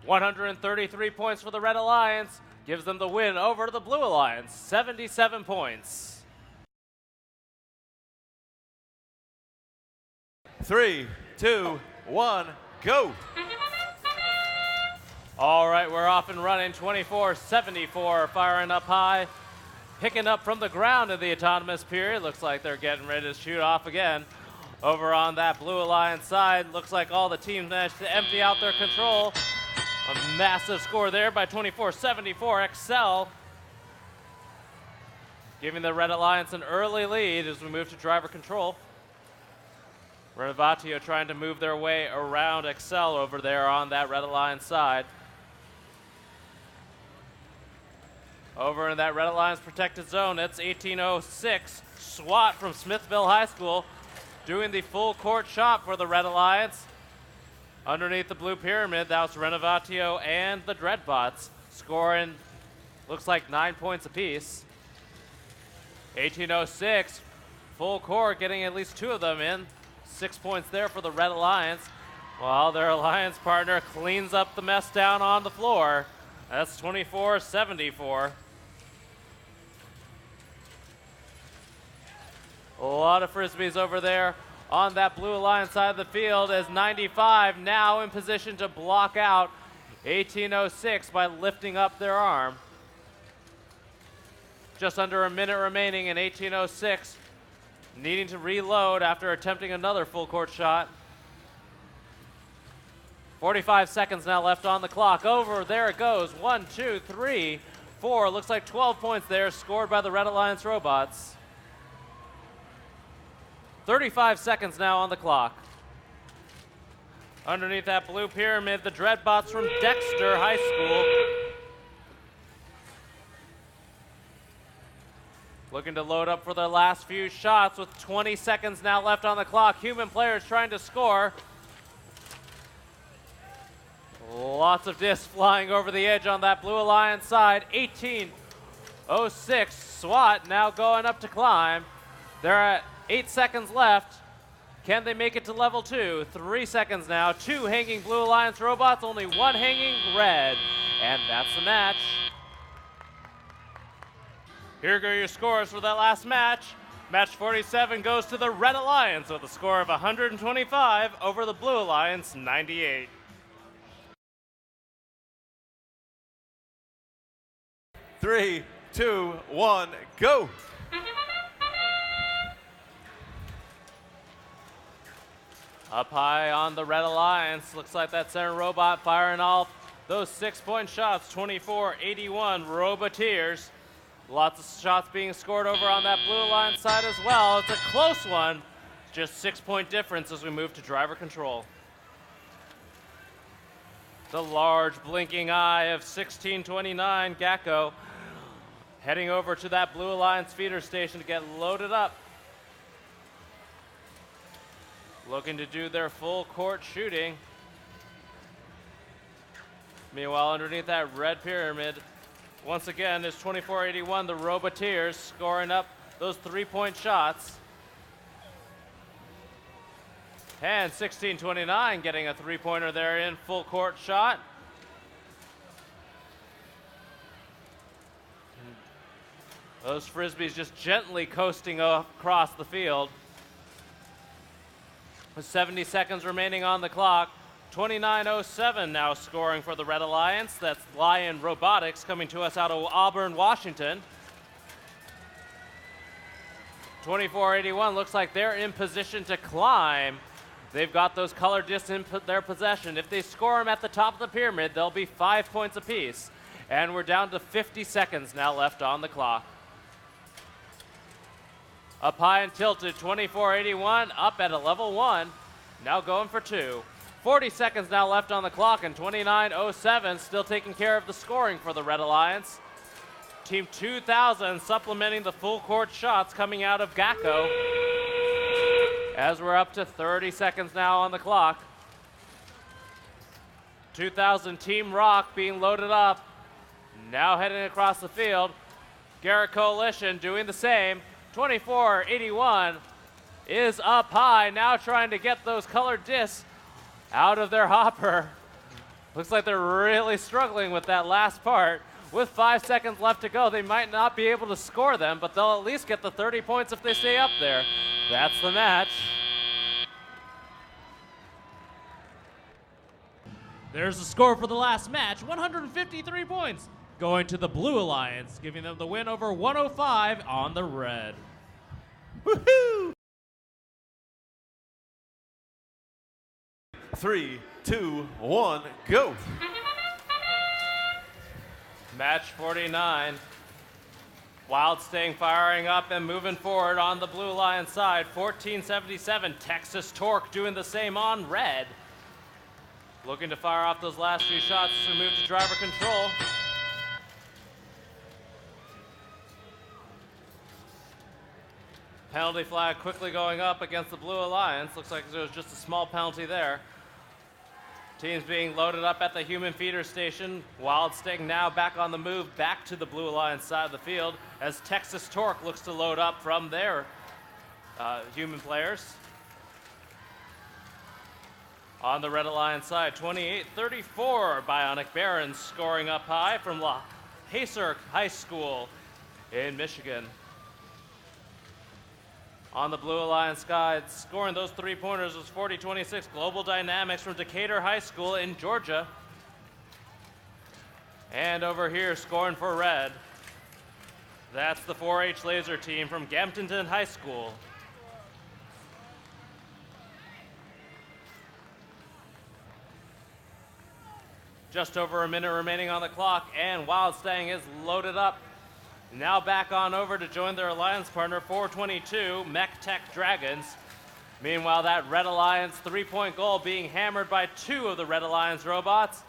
$133 points for the Red Alliance. Gives them the win over the Blue Alliance, 77 points. 3, 2, 1, go. All right, we're off and running. 24-74, firing up high. Picking up from the ground in the autonomous period. Looks like they're getting ready to shoot off again. Over on that Blue Alliance side, looks like all the teams managed to empty out their control. A massive score there by 24-74, Excel. Giving the Red Alliance an early lead as we move to driver control. Renovatio trying to move their way around Excel over there on that Red Alliance side. Over in that Red Alliance protected zone, it's 1806. SWAT from Smithville High School doing the full court shot for the Red Alliance. Underneath the blue pyramid, that was Renovatio and the Dreadbots, scoring, looks like 9 points apiece. 1806, full court, getting at least 2 of them in. 6 points there for the Red Alliance, while their alliance partner cleans up the mess down on the floor. That's 24-74. A lot of frisbees over there on that Blue Alliance side of the field, as 95 now in position to block out 1806 by lifting up their arm. Just under a minute remaining in 1806, needing to reload after attempting another full court shot. 45 seconds now left on the clock. Over, there it goes. 1, 2, 3, 4. Looks like 12 points there scored by the Red Alliance robots. 35 seconds now on the clock. Underneath that blue pyramid, the Dreadbots from Dexter High School. Looking to load up for their last few shots with 20 seconds now left on the clock. Human players trying to score. Lots of discs flying over the edge on that Blue Alliance side. 1806, SWAT now going up to climb. They're at 8 seconds left. Can they make it to level 2? 3 seconds now. 2 hanging Blue Alliance robots, only 1 hanging red. And that's the match. Here go your scores for that last match. Match 47 goes to the Red Alliance with a score of 125 over the Blue Alliance 98. Three, 2, 1, go. Up high on the Red Alliance. Looks like that center robot firing off those 6-point shots. 24-81 Roboteers. Lots of shots being scored over on that Blue Alliance side as well. It's a close one. Just 6-point difference as we move to driver control. The large blinking eye of 1629 Gacko heading over to that Blue Alliance feeder station to get loaded up. Looking to do their full court shooting. Meanwhile, underneath that red pyramid, Once again, is 2481, the Roboteers scoring up those three-point shots. And 1629 getting a three-pointer there in full court shot. Those Frisbees just gently coasting across the field. With 70 seconds remaining on the clock. 2907 now scoring for the Red Alliance. That's Lion Robotics coming to us out of Auburn, Washington. 2481 looks like they're in position to climb. They've got those color discs in their possession. If they score them at the top of the pyramid, they'll be 5 points apiece. And we're down to 50 seconds now left on the clock. Up high and tilted, 2481 up at a level 1. Now going for 2. 40 seconds now left on the clock, and 2907 still taking care of the scoring for the Red Alliance. Team 2000 supplementing the full court shots coming out of GACO. As we're up to 30 seconds now on the clock. 2000 Team Rock being loaded up. Now heading across the field. Garrett Coalition doing the same. 2481 is up high, now trying to get those colored discs out of their hopper. Looks like they're really struggling with that last part. With 5 seconds left to go, they might not be able to score them, but they'll at least get the 30 points if they stay up there. That's the match. There's the score for the last match, 153 points, going to the Blue Alliance, giving them the win over 105 on the Red. Woohoo! 3, 2, 1, go! Match 49. Wild staying firing up and moving forward on the Blue Alliance side. 1477, Texas Torque doing the same on Red. Looking to fire off those last few shots as we move to driver control. Penalty flag quickly going up against the Blue Alliance. Looks like there was just a small penalty there. Teams being loaded up at the human feeder station. Wild Sting now back on the move, back to the Blue Alliance side of the field as Texas Torque looks to load up from their human players. On the Red Alliance side, 28-34, Bionic Barons scoring up high from La Hacerk High School in Michigan. On the Blue Alliance side, scoring those three-pointers was 40-26, Global Dynamics from Decatur High School in Georgia. And over here, scoring for Red, that's the 4-H Laser team from Gamptonton High School. Just over a minute remaining on the clock, and Wild Stang is loaded up. Now back on over to join their alliance partner, 422, Mech Tech Dragons. Meanwhile, that Red Alliance three-point goal being hammered by 2 of the Red Alliance robots.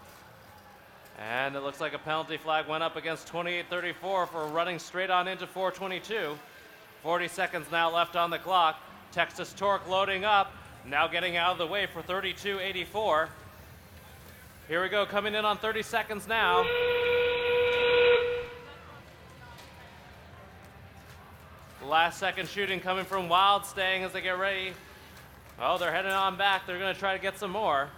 And it looks like a penalty flag went up against 28-34 for running straight on into 422. 40 seconds now left on the clock. Texas Torque loading up, now getting out of the way for 32-84. Here we go, coming in on 30 seconds now. Last second shooting coming from Wild Stang as they get ready. Oh, they're heading on back. They're going to try to get some more.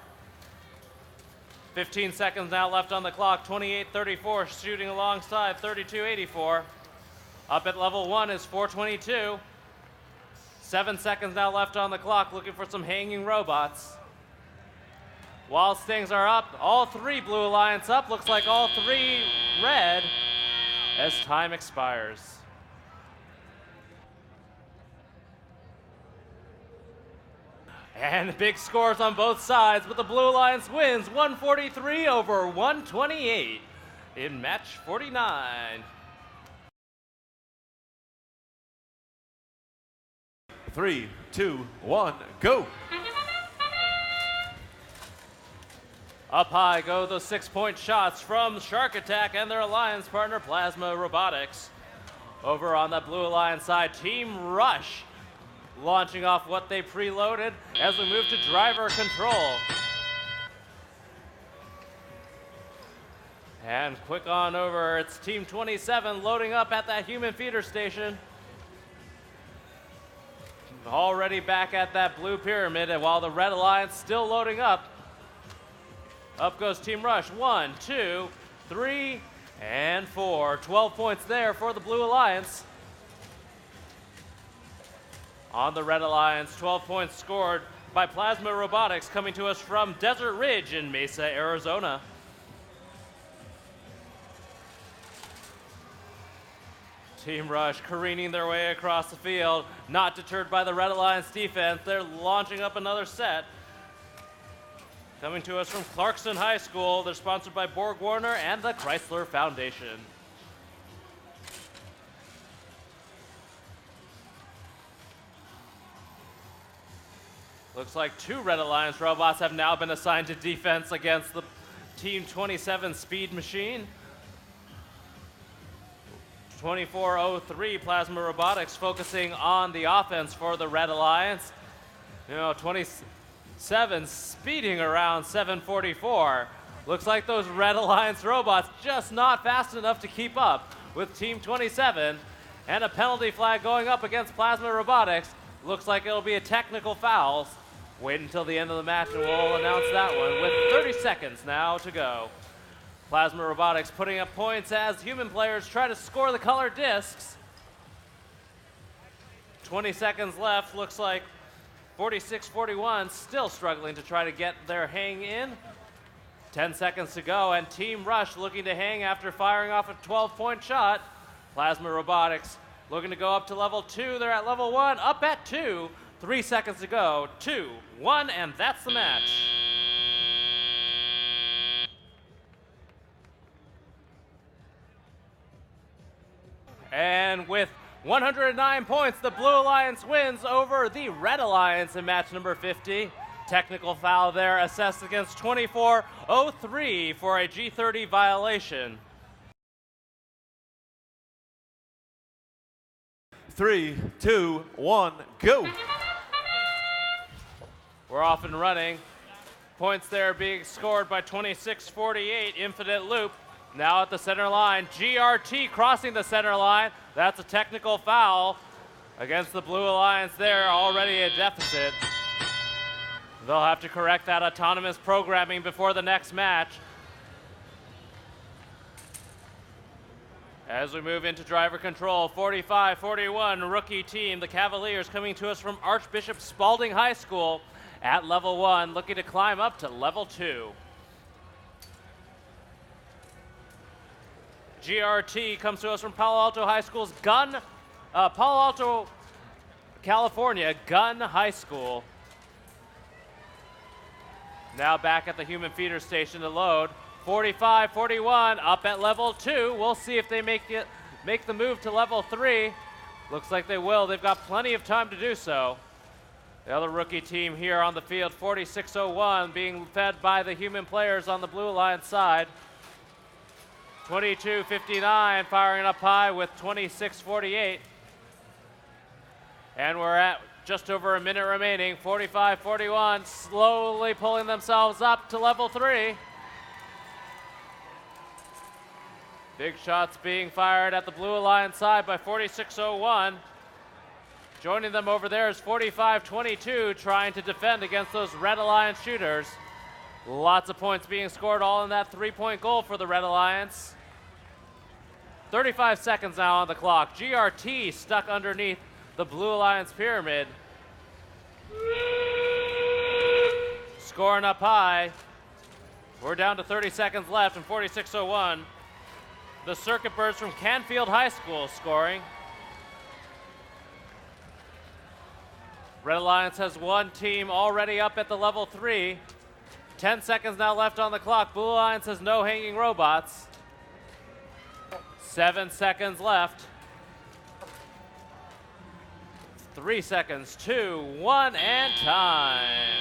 15 seconds now left on the clock. 28-34 shooting alongside 32-84. Up at level 1 is 422. 7 seconds now left on the clock, looking for some hanging robots. Wild Stings are up. All 3 Blue Alliance up. Looks like all 3 Red as time expires. And big scores on both sides, but the Blue Alliance wins 143 over 128 in match 49. 3, 2, 1, go! Up high go those 6-point shots from Shark Attack and their alliance partner, Plasma Robotics. Over on the Blue Alliance side, Team Rush launching off what they preloaded as we move to driver control. And quick on over, it's Team 27 loading up at that human feeder station. Already back at that blue pyramid, and while the Red Alliance still loading up. Up goes Team Rush, 1, 2, 3, and 4. 12 points there for the Blue Alliance. On the Red Alliance, 12 points scored by Plasma Robotics, coming to us from Desert Ridge in Mesa, Arizona. Team Rush careening their way across the field, not deterred by the Red Alliance defense. They're launching up another set. Coming to us from Clarkson High School, they're sponsored by Borg Warner and the Chrysler Foundation. Looks like 2 Red Alliance robots have now been assigned to defense against the Team 27 Speed Machine. 2403 Plasma Robotics focusing on the offense for the Red Alliance. 27 speeding around 744. Looks like those Red Alliance robots just not fast enough to keep up with Team 27. And a penalty flag going up against Plasma Robotics. Looks like it'll be a technical foul. Wait until the end of the match and we'll announce that one with 30 seconds now to go. Plasma Robotics putting up points as human players try to score the colored discs. 20 seconds left, looks like 46-41 still struggling to try to get their hang in. 10 seconds to go, and Team Rush looking to hang after firing off a 12-point shot. Plasma Robotics looking to go up to level 2. They're at level 1, up at 2. 3 seconds to go, 2, 1, and that's the match. And with 109 points, the Blue Alliance wins over the Red Alliance in match number 50. Technical foul there assessed against 2403 for a G30 violation. 3, 2, 1, go. We're off and running. Points there being scored by 2648, Infinite Loop. Now at the center line, GRT crossing the center line. That's a technical foul against the Blue Alliance there, already a deficit. They'll have to correct that autonomous programming before the next match. As we move into driver control, 45-41 rookie team, the Cavaliers coming to us from Archbishop Spalding High School at level 1, looking to climb up to level 2. GRT comes to us from Palo Alto High School's Palo Alto, California Gun High School. Now back at the human feeder station to load. 45-41 up at level 2. We'll see if they make the move to level 3. Looks like they will. They've got plenty of time to do so. The other rookie team here on the field, 4601, being fed by the human players on the Blue Alliance side. 22-59 firing up high with 26-48. And we're at just over a minute remaining. 45-41 slowly pulling themselves up to level 3. Big shots being fired at the Blue Alliance side by 4601. Joining them over there is 45-22 trying to defend against those Red Alliance shooters. Lots of points being scored, all in that 3-point goal for the Red Alliance. 35 seconds now on the clock. GRT stuck underneath the Blue Alliance pyramid. Scoring up high. We're down to 30 seconds left and 46-01. The Circuit Birds from Canfield High School scoring. Red Alliance has one team already up at the level 3. 10 seconds now left on the clock. Blue Alliance has no hanging robots. 7 seconds left. 3 seconds, 2, 1, and time.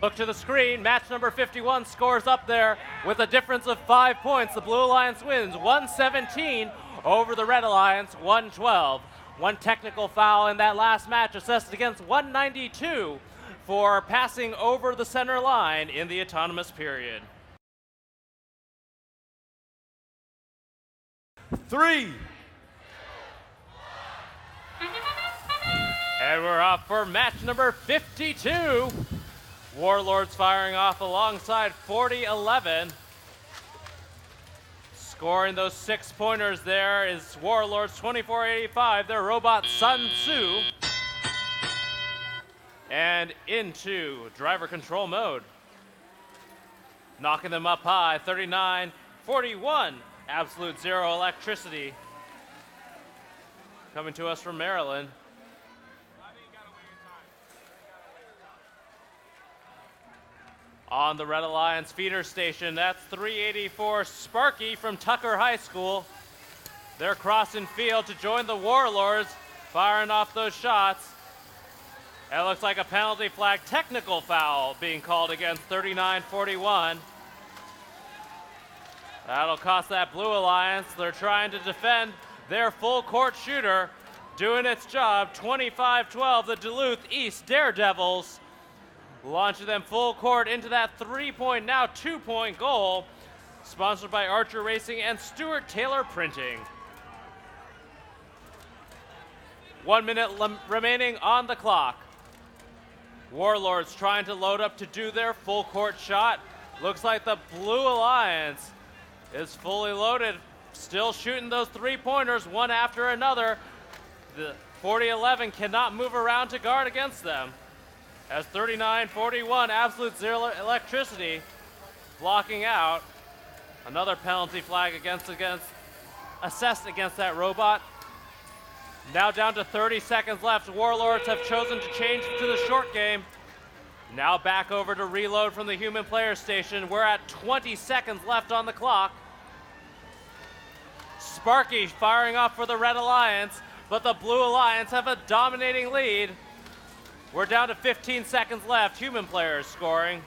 Look to the screen, match number 51 scores up there with a difference of 5 points. The Blue Alliance wins 117 over the Red Alliance, 112. One technical foul in that last match, assessed against 192 for passing over the center line in the autonomous period. 3. And we're off for match number 52. Warlords firing off alongside 40-11. Scoring those 6-pointers there is Warlords 24-85, their robot Sun Tzu. And into driver control mode. Knocking them up high, 39-41. Absolute zero electricity. Coming to us from Maryland. On the Red Alliance feeder station, that's 384 Sparky from Tucker High School. They're crossing field to join the Warlords, firing off those shots. It looks like a penalty flag technical foul being called against 39-41. That'll cost that Blue Alliance. They're trying to defend their full court shooter, doing its job. 25-12, the Duluth East Daredevils. Launching them full court into that 3-point, now 2-point goal. Sponsored by Archer Racing and Stuart Taylor Printing. 1 minute remaining on the clock. Warlords trying to load up to do their full court shot. Looks like the Blue Alliance is fully loaded. Still shooting those 3-pointers one after another. The 40-11 cannot move around to guard against them. As 39-41, absolute zero electricity, blocking out. Another penalty flag assessed against that robot. Now down to 30 seconds left. Warlords have chosen to change to the short game. Now back over to reload from the human player station. We're at 20 seconds left on the clock. Sparky firing off for the Red Alliance, but the Blue Alliance have a dominating lead. We're down to 15 seconds left. Human players scoring.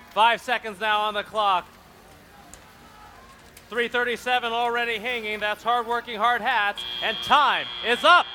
5 seconds now on the clock. 3:37 already hanging. That's hard-working hard hats. And time is up.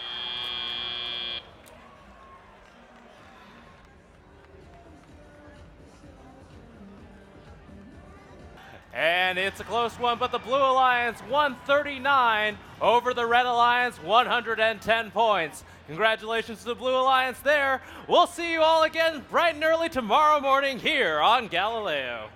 And it's a close one, but the Blue Alliance 139 over the Red Alliance 110 points. Congratulations to the Blue Alliance there. We'll see you all again bright and early tomorrow morning here on Galileo.